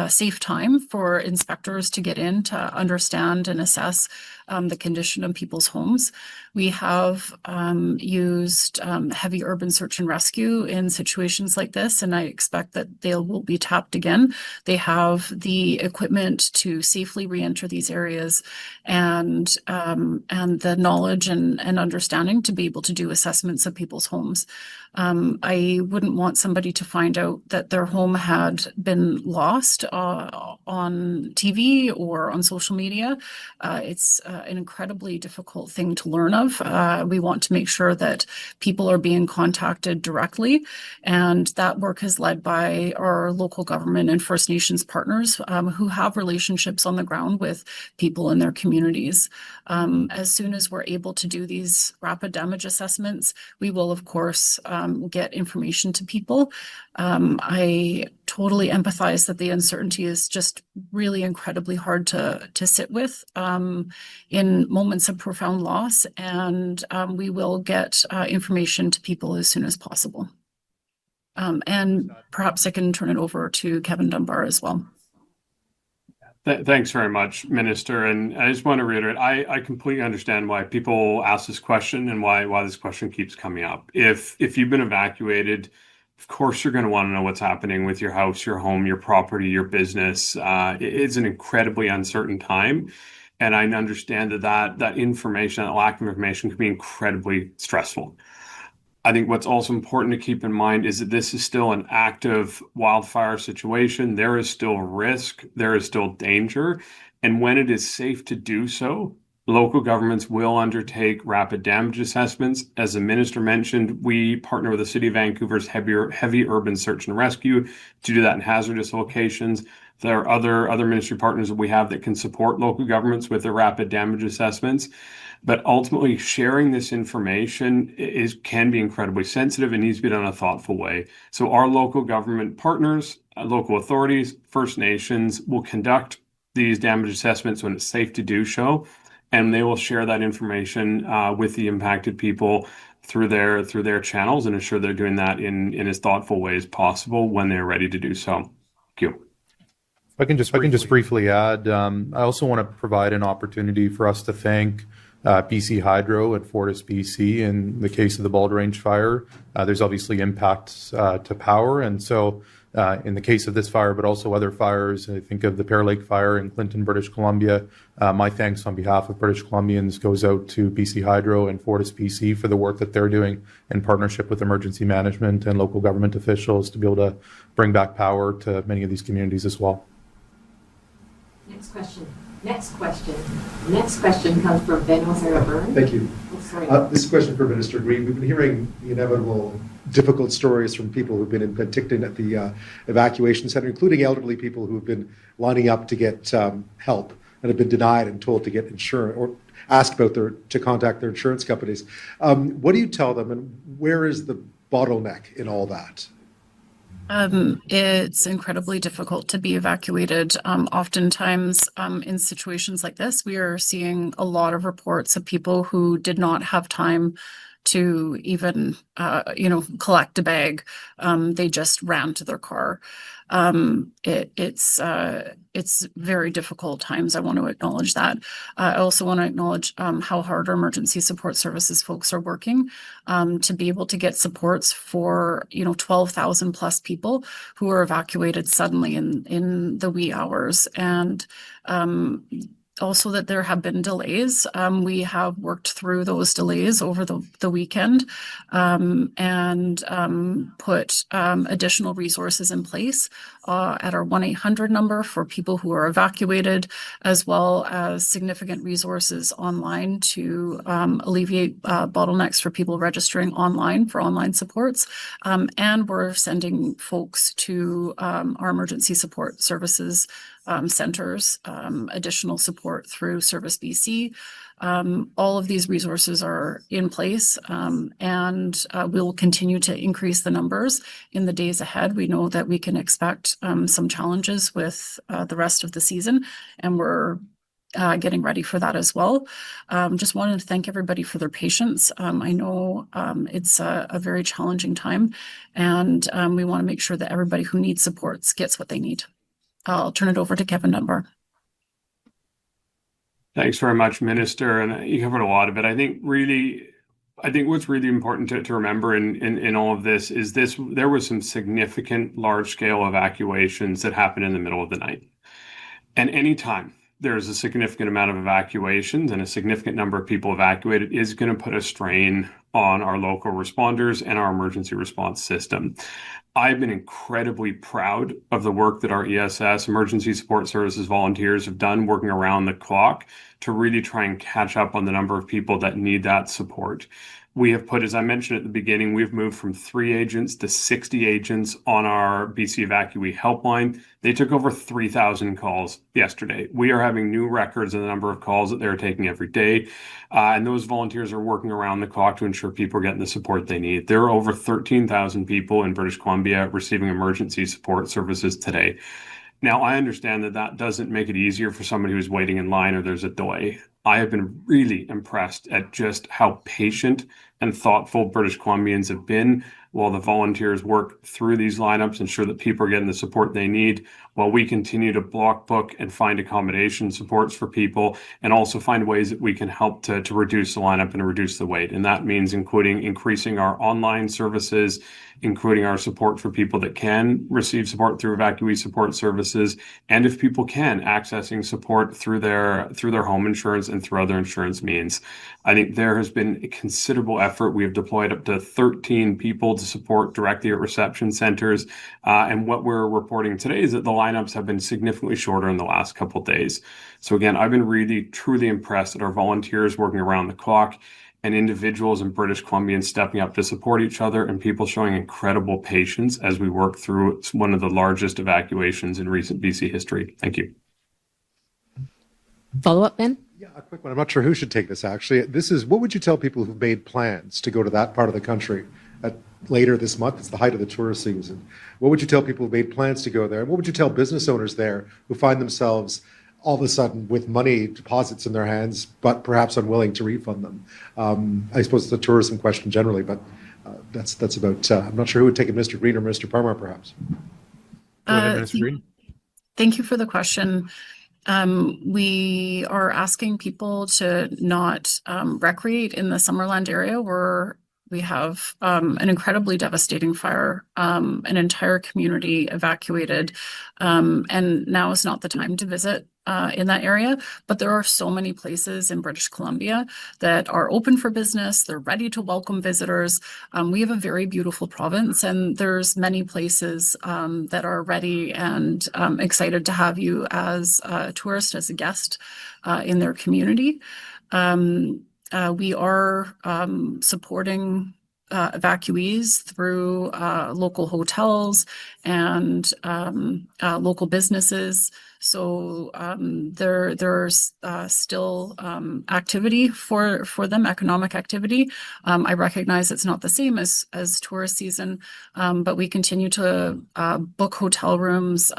Speaker 1: safe time for inspectors to get in to understand and assess the condition of people's homes. We have used heavy urban search and rescue in situations like this, and I expect that they will be tapped again. They have the equipment to safely re-enter these areas, and the knowledge and and understanding to be able to do assessments of people's homes. I wouldn't want somebody to find out that their home had been lost on TV or on social media. It's an incredibly difficult thing to learn of. We want to make sure that people are being contacted directly, and that work is led by our local government and First Nations partners who have relationships on the ground with people in their communities. As soon as we're able to do these rapid damage assessments, we will, of course, get information to people. I totally empathize that the uncertainty is just really incredibly hard to sit with in moments of profound loss, and we will get information to people as soon as possible. And perhaps I can turn it over to Kevin Dunbar as well.
Speaker 4: Thanks very much, Minister. And I just want to reiterate, I completely understand why people ask this question and why this question keeps coming up. If you've been evacuated, of course, you're going to want to know what's happening with your house, your home, your property, your business. It's an incredibly uncertain time. And I understand that information, that lack of information, can be incredibly stressful. I think what's also important to keep in mind is that this is still an active wildfire situation. There is still risk, there is still danger. And when it is safe to do so, local governments will undertake rapid damage assessments. As the minister mentioned, we partner with the City of Vancouver's heavy urban search and rescue to do that in hazardous locations. There are other ministry partners that we have that can support local governments with their rapid damage assessments. But ultimately, sharing this information can be incredibly sensitive and needs to be done in a thoughtful way. So our local government partners, local authorities, First Nations will conduct these damage assessments when it's safe to do so, and they will share that information with the impacted people through their channels and ensure they're doing that in as thoughtful way as possible when they're ready to do so. Thank you.
Speaker 2: I can just briefly add, I also want to provide an opportunity for us to thank BC Hydro and Fortis BC. In the case of the Bald Range fire, there's obviously impacts to power. And so in the case of this fire, but also other fires, I think of the Pear Lake fire in Clinton, British Columbia. My thanks on behalf of British Columbians goes out to BC Hydro and Fortis BC for the work that they're doing in partnership with emergency management and local government officials to be able to bring back power to many of these communities as well.
Speaker 6: Next question comes from Ben O'Hara-Byrne.
Speaker 12: Thank you.
Speaker 6: Oh, sorry.
Speaker 12: This is a question for Minister Greene. We've been hearing the inevitable difficult stories from people who've been in Penticton at the evacuation center, including elderly people who've been lining up to get help and have been denied and told to get insurance or ask to contact their insurance companies. What do you tell them, and where is the bottleneck in all that?
Speaker 1: It's incredibly difficult to be evacuated. Oftentimes, in situations like this, we are seeing a lot of reports of people who did not have time to even, collect a bag. They just ran to their car. It's very difficult times. I want to acknowledge that. I also want to acknowledge how hard our emergency support services folks are working to be able to get supports for 12,000 plus people who are evacuated suddenly in the wee hours, and also that there have been delays. We have worked through those delays over the weekend and put additional resources in place at our 1-800 number for people who are evacuated, as well as significant resources online to alleviate bottlenecks for people registering online for online supports. And we're sending folks to our emergency support services centers, additional support through Service BC. All of these resources are in place, and we'll continue to increase the numbers in the days ahead. We know that we can expect some challenges with the rest of the season, and we're getting ready for that as well. Just wanted to thank everybody for their patience. I know it's a very challenging time, and we want to make sure that everybody who needs supports gets what they need. I'll turn it over to Kevin Dunbar.
Speaker 4: Thanks very much, Minister. And you covered a lot of it. I think what's really important to remember in all of this is there was some significant large-scale evacuations that happened in the middle of the night. And anytime there's a significant amount of evacuations and a significant number of people evacuated is going to put a strain on our local responders and our emergency response system. I've been incredibly proud of the work that our ESS, Emergency Support Services volunteers, have done working around the clock to really try and catch up on the number of people that need that support. We have put, as I mentioned at the beginning, we've moved from 3 agents to 60 agents on our BC Evacuee helpline. They took over 3,000 calls yesterday. We are having new records in the number of calls that they're taking every day. And those volunteers are working around the clock to ensure people are getting the support they need. There are over 13,000 people in British Columbia receiving emergency support services today. Now, I understand that that doesn't make it easier for somebody who's waiting in line or there's a delay. I have been really impressed at just how patient and thoughtful British Columbians have been while the volunteers work through these lineups, ensure that people are getting the support they need, while we continue to block book and find accommodation supports for people, and also find ways that we can help to reduce the lineup and reduce the wait. And that means including increasing our online services, including our support for people that can receive support through evacuee support services, and if people can, accessing support through their home insurance and through other insurance means. I think there has been a considerable effort. We have deployed up to 13 people to support directly at reception centers. And what we're reporting today is that the lineups have been significantly shorter in the last couple of days. So again, I've been really, truly impressed at our volunteers working around the clock and individuals in British Columbians stepping up to support each other and people showing incredible patience as we work through one of the largest evacuations in recent BC history. Thank you.
Speaker 6: Follow up, Ben?
Speaker 12: Yeah, a quick one. I'm not sure who should take this, actually. This is, what would you tell people who've made plans to go to that part of the country later this month? It's the height of the tourist season. What would you tell people who've made plans to go there? And what would you tell business owners there who find themselves all of a sudden with money deposits in their hands, but perhaps unwilling to refund them? I suppose it's a tourism question generally, but that's about, I'm not sure who would take it, Mr. Greene or Mr. Parmar, perhaps.
Speaker 2: Go ahead, Minister Greene.
Speaker 1: Thank you for the question. We are asking people to not recreate in the Summerland area where we have an incredibly devastating fire, an entire community evacuated, and now is not the time to visit in that area. But there are so many places in British Columbia that are open for business. They're ready to welcome visitors. We have a very beautiful province, and there's many places that are ready and excited to have you as a tourist, as a guest in their community. We are supporting evacuees through local hotels and local businesses. So there's still activity for them, economic activity. I recognize it's not the same as tourist season, but we continue to book hotel rooms,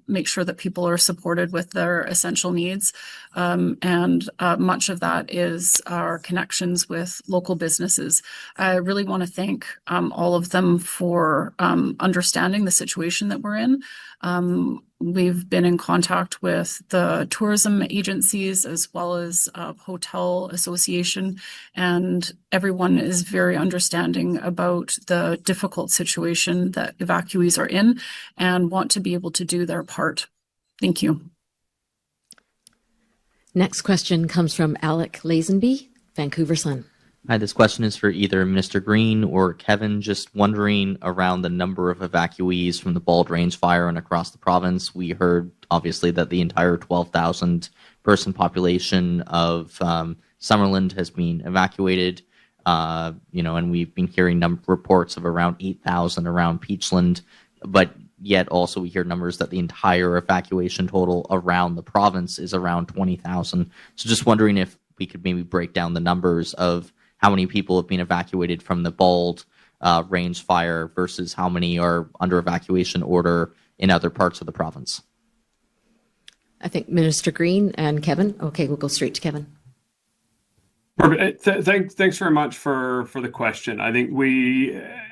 Speaker 1: make sure that people are supported with their essential needs. And much of that is our connections with local businesses. I really want to thank all of them for understanding the situation that we're in. We've been in contact with the tourism agencies as well as hotel association, and everyone is very understanding about the difficult situation that evacuees are in and want to be able to do their part. Thank you.
Speaker 6: Next question comes from Alec Lazenby, Vancouver Sun.
Speaker 13: Hi, this question is for either Minister Greene or Kevin. Just wondering around the number of evacuees from the Bald Range fire and across the province. We heard, obviously, that the entire 12,000 person population of Summerland has been evacuated. And we've been hearing reports of around 8,000 around Peachland, but yet also we hear numbers that the entire evacuation total around the province is around 20,000. So just wondering if we could maybe break down the numbers of how many people have been evacuated from the Bald Range fire versus how many are under evacuation order in other parts of the province.
Speaker 6: I think Minister Greene and Kevin. Okay, we'll go straight to Kevin.
Speaker 4: Thanks very much for the question. I think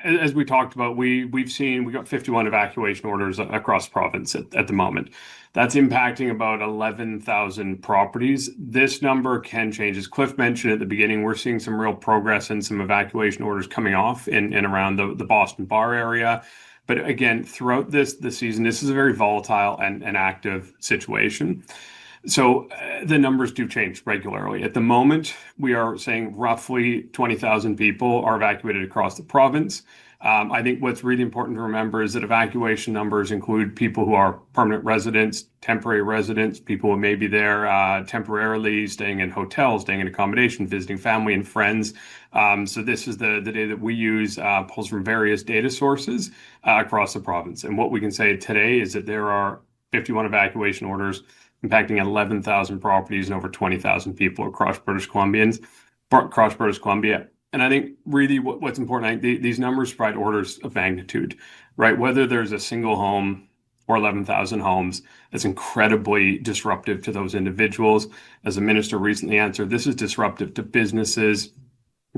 Speaker 4: as we talked about, we got 51 evacuation orders across the province at the moment. That's impacting about 11,000 properties. This number can change. As Cliff mentioned at the beginning, we're seeing some real progress and some evacuation orders coming off in around the Boston Bar area. But again, throughout the season, this is a very volatile and active situation. So the numbers do change regularly. At the moment, we are saying roughly 20,000 people are evacuated across the province. I think what's really important to remember is that evacuation numbers include people who are permanent residents, temporary residents, people who may be there temporarily, staying in hotels, staying in accommodation, visiting family and friends. So this is the data that we use, pulls from various data sources across the province. And what we can say today is that there are 51 evacuation orders impacting 11,000 properties and over 20,000 people across British Columbia. And I think really what's important, I think these numbers provide orders of magnitude, right? Whether there's a single home or 11,000 homes, that's incredibly disruptive to those individuals. As the minister recently answered, this is disruptive to businesses,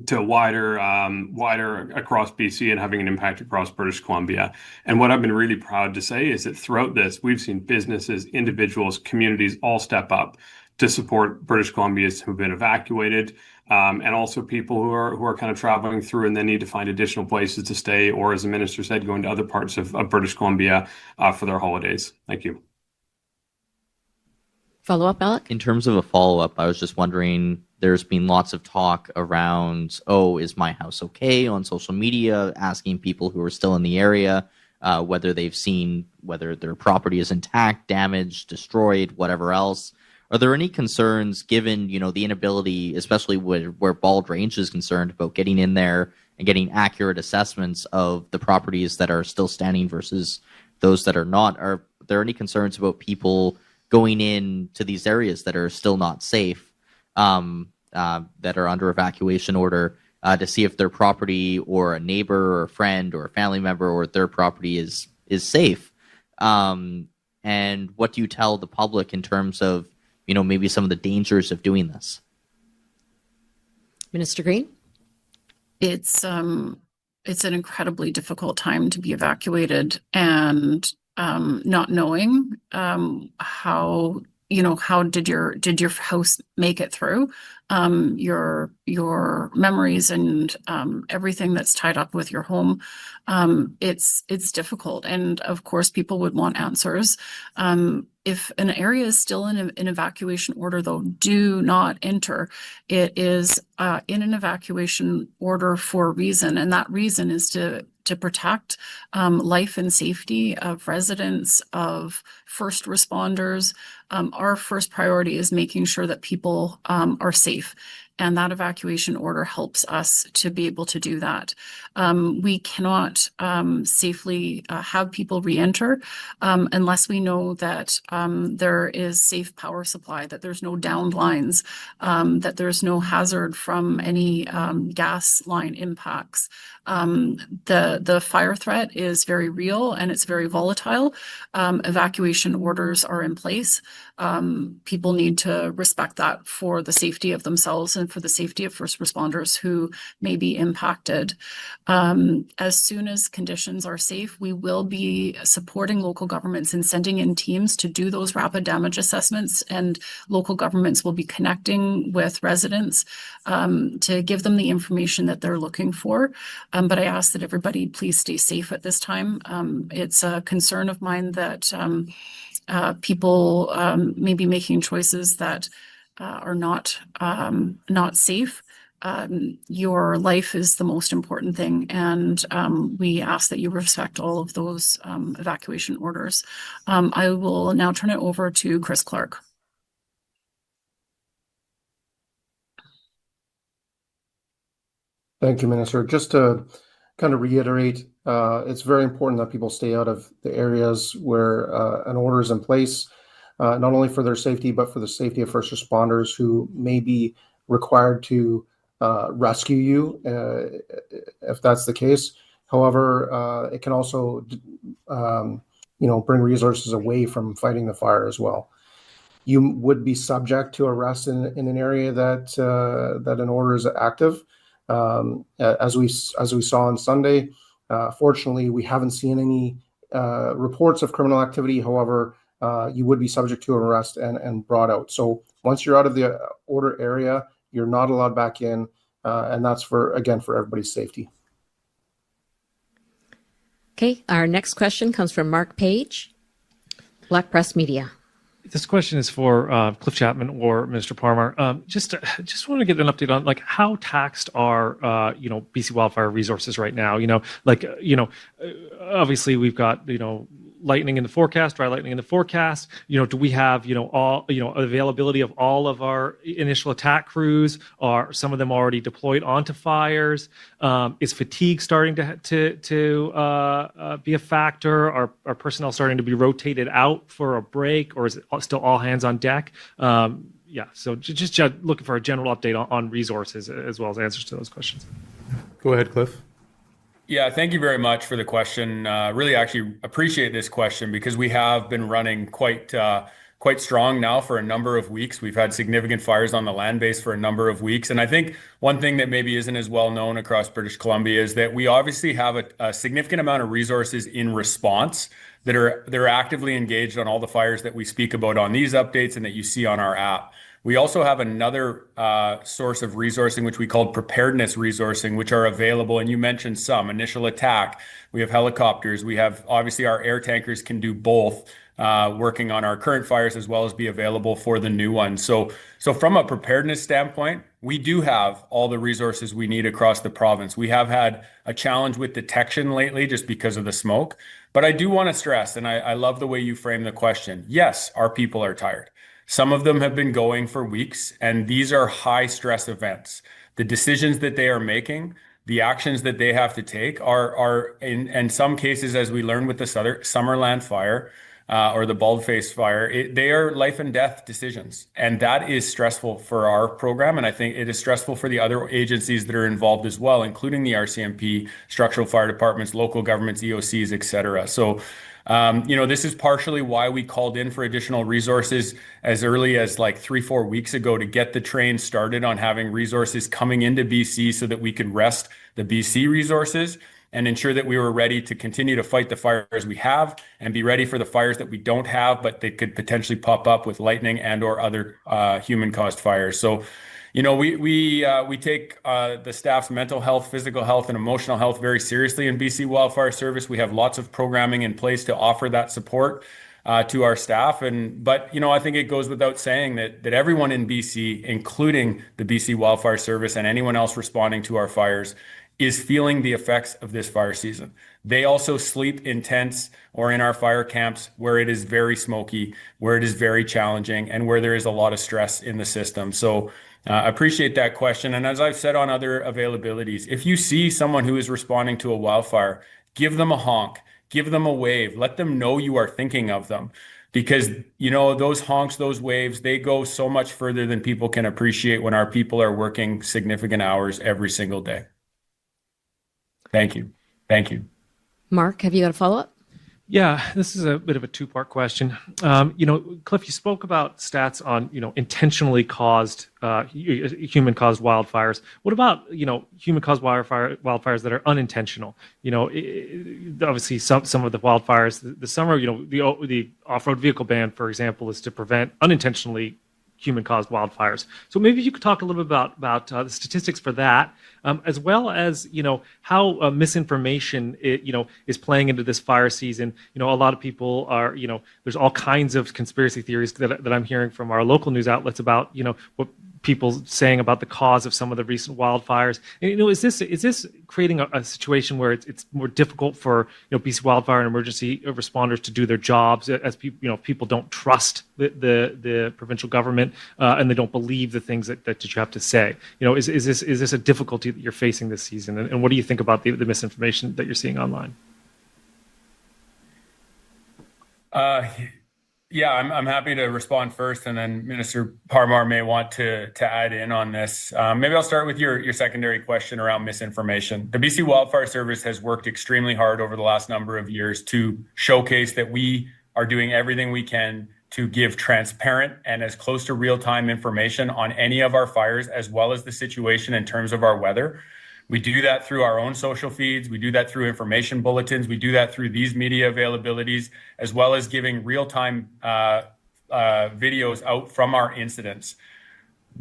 Speaker 4: to wider across BC and having an impact across British Columbia. And what I've been really proud to say is that throughout this, we've seen businesses, individuals, communities all step up to support British Columbians who've been evacuated, and also people who are kind of traveling through and then need to find additional places to stay, or as the minister said, going to other parts of British Columbia for their holidays. Thank you.
Speaker 6: Follow-up, Alec?
Speaker 13: In terms of a follow-up, I was just wondering, there's been lots of talk around, oh, is my house okay on social media, asking people who are still in the area whether they've seen whether their property is intact, damaged, destroyed, whatever else. Are there any concerns given, the inability, especially where Bald Range is concerned, about getting in there and getting accurate assessments of the properties that are still standing versus those that are not? Are there any concerns about people going into these areas that are still not safe, that are under evacuation order, to see if their property or a neighbor or a friend or a family member or their property is safe? And what do you tell the public in terms of, maybe some of the dangers of doing this?
Speaker 6: Minister Greene?
Speaker 1: It's an incredibly difficult time to be evacuated, and not knowing how did your house make it through, your memories and everything that's tied up with your home. It's difficult, and of course people would want answers. If an area is still in an evacuation order, though, do not enter. It is in an evacuation order for a reason, and that reason is to protect life and safety of residents, of first responders. Our first priority is making sure that people are safe, and that evacuation order helps us to be able to do that. We cannot safely have people re-enter unless we know that there is safe power supply, that there's no downed lines, that there's no hazard from any gas line impacts. The fire threat is very real and it's very volatile. Evacuation orders are in place. People need to respect that for the safety of themselves and for the safety of first responders who may be impacted. As soon as conditions are safe, we will be supporting local governments and sending in teams to do those rapid damage assessments, and local governments will be connecting with residents to give them the information that they're looking for. But I ask that everybody please stay safe at this time. It's a concern of mine that people may be making choices that are not safe. Your life is the most important thing, and we ask that you respect all of those evacuation orders. I will now turn it over to Chris Clark.
Speaker 11: Thank you, Minister. Just to kind of reiterate, it's very important that people stay out of the areas where an order is in place, not only for their safety, but for the safety of first responders who may be required to rescue you if that's the case. However, it can also, bring resources away from fighting the fire as well. You would be subject to arrest in an area that an order is active. As we saw on Sunday, fortunately, we haven't seen any reports of criminal activity. However, you would be subject to arrest and brought out. So once you're out of the order area, you're not allowed back in, and that's for everybody's safety.
Speaker 6: Okay, our next question comes from Mark Page, Black Press Media.
Speaker 14: This question is for Cliff Chapman or Minister Parmar. Just want to get an update on like how taxed are BC wildfire resources right now. Obviously we've got lightning in the forecast, dry lightning in the forecast. Do we have all availability of all of our initial attack crews? Are some of them already deployed onto fires? Is fatigue starting to be a factor? Are personnel starting to be rotated out for a break, or is it still all hands on deck? So just looking for a general update on resources as well as answers to those questions.
Speaker 2: Go ahead, Cliff.
Speaker 3: Yeah, thank you very much for the question. Really actually appreciate this question because we have been running quite strong now for a number of weeks. We've had significant fires on the land base for a number of weeks. And I think one thing that maybe isn't as well known across British Columbia is that we obviously have a significant amount of resources in response that are actively engaged on all the fires that we speak about on these updates and that you see on our app. We also have another source of resourcing, which we call preparedness resourcing, which are available. And you mentioned some initial attack. We have helicopters. We have obviously our air tankers can do both, working on our current fires as well as be available for the new ones. So from a preparedness standpoint, we do have all the resources we need across the province. We have had a challenge with detection lately just because of the smoke. But I do want to stress, and I love the way you frame the question. Yes, our people are tired. Some of them have been going for weeks, and these are high stress events. The decisions that they are making, the actions that they have to take are in some cases, as we learned with the Summerland fire or the Baldface fire, they are life and death decisions. And that is stressful for our program. And I think it is stressful for the other agencies that are involved as well, including the RCMP, structural fire departments, local governments, EOCs, et cetera. So this is partially why we called in for additional resources as early as like 3-4 weeks ago to get the train started on having resources coming into BC so that we could rest the BC resources and ensure that we were ready to continue to fight the fires we have and be ready for the fires that we don't have, but they could potentially pop up with lightning and or other human-caused fires. So we take the staff's mental health, physical health, and emotional health very seriously in BC Wildfire Service. We have lots of programming in place to offer that support to our staff. But I think it goes without saying that everyone in BC, including the BC Wildfire Service and anyone else responding to our fires, is feeling the effects of this fire season. They also sleep in tents or in our fire camps where it is very smoky, where it is very challenging, and where there is a lot of stress in the system. So appreciate that question. And as I've said on other availabilities, if you see someone who is responding to a wildfire, give them a honk, give them a wave, let them know you are thinking of them. Because, those honks, those waves, they go so much further than people can appreciate when our people are working significant hours every single day. Thank you. Thank you.
Speaker 6: Mark, have you got a follow-up?
Speaker 14: Yeah, this is a bit of a two-part question. Cliff, you spoke about stats on, intentionally caused, human-caused wildfires. What about, human-caused wildfires that are unintentional? Obviously some of the wildfires this summer, the off-road vehicle ban, for example, is to prevent unintentionally human-caused wildfires. So maybe you could talk a little bit about the statistics for that, as well as how misinformation is playing into this fire season. A lot of people are there's all kinds of conspiracy theories that I'm hearing from our local news outlets about what people saying about the cause of some of the recent wildfires. And, is this creating a situation where it's more difficult for BC wildfire and emergency responders to do their jobs as people don't trust the provincial government and they don't believe the things that you have to say? Is this a difficulty that you're facing this season? And what do you think about the misinformation that you're seeing online?
Speaker 3: Yeah, I'm happy to respond first, and then Minister Parmar may want to add in on this. Maybe I'll start with your secondary question around misinformation. The BC Wildfire Service has worked extremely hard over the last number of years to showcase that we are doing everything we can to give transparent and as close to real-time information on any of our fires, as well as the situation in terms of our weather. We do that through our own social feeds. We do that through information bulletins. We do that through these media availabilities, as well as giving real-time videos out from our incidents.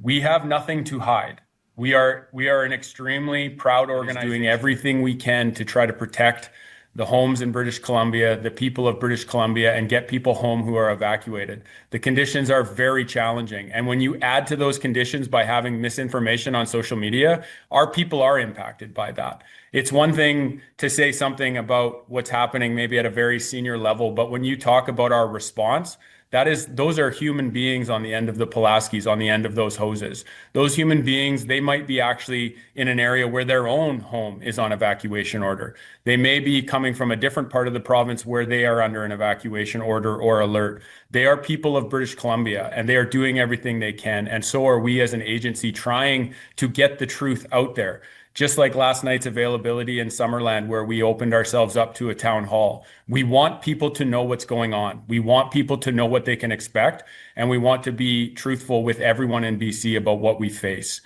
Speaker 3: We have nothing to hide. We are an extremely proud organization doing everything we can to try to protect the homes in British Columbia, the people of British Columbia, and get people home who are evacuated. The conditions are very challenging. And when you add to those conditions by having misinformation on social media, our people are impacted by that. It's one thing to say something about what's happening maybe at a very senior level, but when you talk about our response, those are human beings on the end of the Pulaskis, on the end of those hoses. Those human beings, they might be actually in an area where their own home is on evacuation order. They may be coming from a different part of the province where they are under an evacuation order or alert. They are people of British Columbia, and they are doing everything they can. And so are we as an agency trying to get the truth out there. Just like last night's availability in Summerland, where we opened ourselves up to a town hall. We want people to know what's going on. We want people to know what they can expect, and we want to be truthful with everyone in BC about what we face.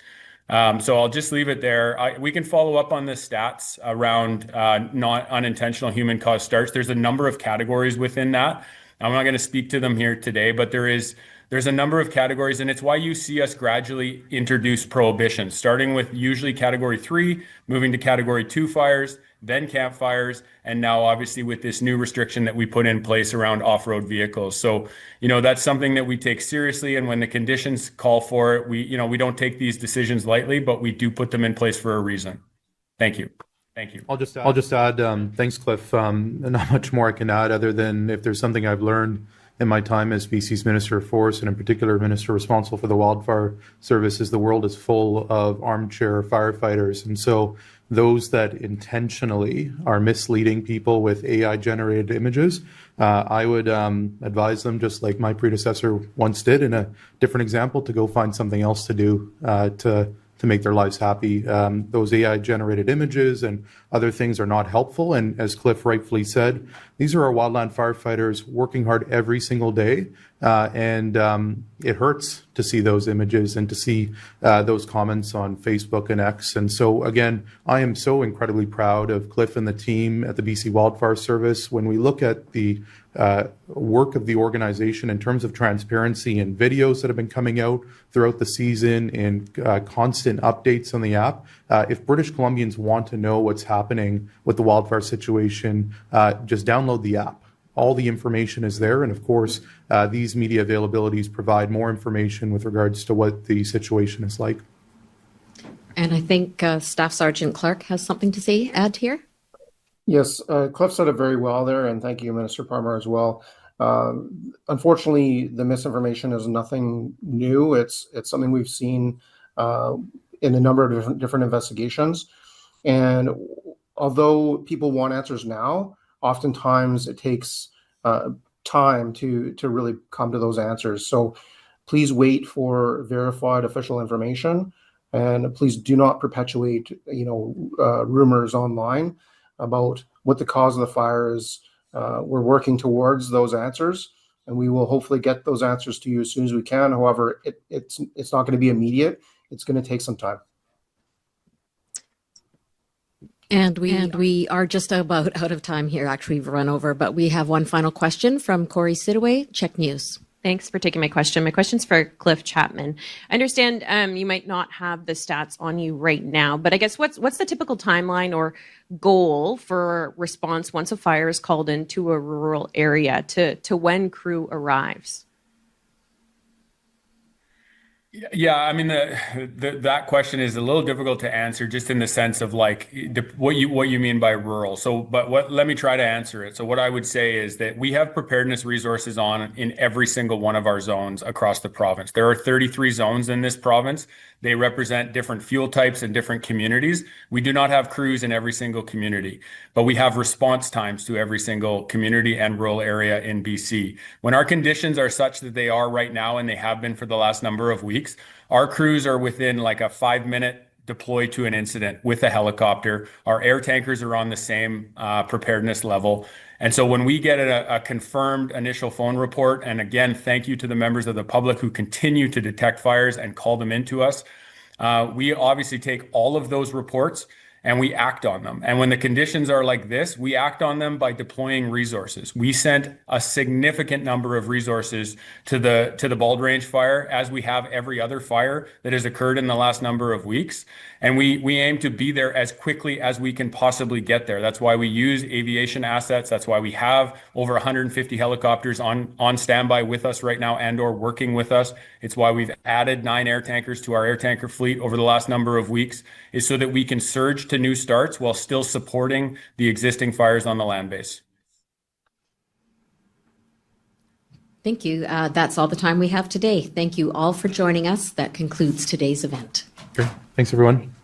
Speaker 3: So I'll just leave it there. We can follow up on the stats around not unintentional human caused starts. There's a number of categories within that. I'm not going to speak to them here today, but there's a number of categories, and it's why you see us gradually introduce prohibitions, starting with usually category 3, moving to category 2 fires, then campfires, and now obviously with this new restriction that we put in place around off-road vehicles. So, that's something that we take seriously, and when the conditions call for it, we don't take these decisions lightly, but we do put them in place for a reason. Thank you. Thank you.
Speaker 2: I'll just add, thanks, Cliff. Not much more I can add other than if there's something I've learned in my time as BC's Minister of Forest, and in particular Minister responsible for the Wildfire Service, is the world is full of armchair firefighters. And so those that intentionally are misleading people with AI-generated images, I would advise them, just like my predecessor once did in a different example, to go find something else to do to make their lives happy. Those AI-generated images and other things are not helpful. And as Cliff rightfully said, these are our wildland firefighters working hard every single day. And it hurts to see those images and to see those comments on Facebook and X. And so, again, I am so incredibly proud of Cliff and the team at the BC Wildfire Service. When we look at the work of the organization in terms of transparency and videos that have been coming out throughout the season and constant updates on the app, if British Columbians want to know what's happening with the wildfire situation, just download the app. All the information is there. And of course, these media availabilities provide more information with regards to what the situation is like.
Speaker 6: And I think Staff Sergeant Clark has something to add here.
Speaker 11: Yes, Cliff said it very well there, and thank you, Minister Parmar, as well. Unfortunately, the misinformation is nothing new. It's something we've seen in a number of different investigations. And although people want answers now, oftentimes it takes time to really come to those answers. So please wait for verified official information, and please do not perpetuate, rumors online about what the cause of the fire is. We're working towards those answers, and we will hopefully get those answers to you as soon as we can. However, it's not going to be immediate. It's going to take some time.
Speaker 6: And we are just about out of time here. Actually, we've run over, but we have one final question from Corey Sidaway, Check News.
Speaker 15: Thanks for taking my question. My question's for Cliff Chapman. I understand you might not have the stats on you right now, but I guess what's the typical timeline or goal for response once a fire is called into a rural area to when crew arrives?
Speaker 3: Yeah, I mean, that question is a little difficult to answer, just in the sense of like what you mean by rural. So, let me try to answer it. So what I would say is that we have preparedness resources in every single one of our zones across the province. There are 33 zones in this province. They represent different fuel types and different communities. We do not have crews in every single community, but we have response times to every single community and rural area in BC. When our conditions are such that they are right now, and they have been for the last number of weeks, our crews are within like a 5-minute deploy to an incident with a helicopter. Our air tankers are on the same preparedness level. And so when we get a confirmed initial phone report, and again, thank you to the members of the public who continue to detect fires and call them into us, we obviously take all of those reports and we act on them. And when the conditions are like this, we act on them by deploying resources. We sent a significant number of resources to the Bald Range fire, as we have every other fire that has occurred in the last number of weeks. And we aim to be there as quickly as we can possibly get there. That's why we use aviation assets. That's why we have over 150 helicopters on standby with us right now and or working with us. It's why we've added 9 air tankers to our air tanker fleet over the last number of weeks, is so that we can surge to new starts while still supporting the existing fires on the land base.
Speaker 6: Thank you. That's all the time we have today. Thank you all for joining us. That concludes today's event.
Speaker 2: Great. Thanks, everyone.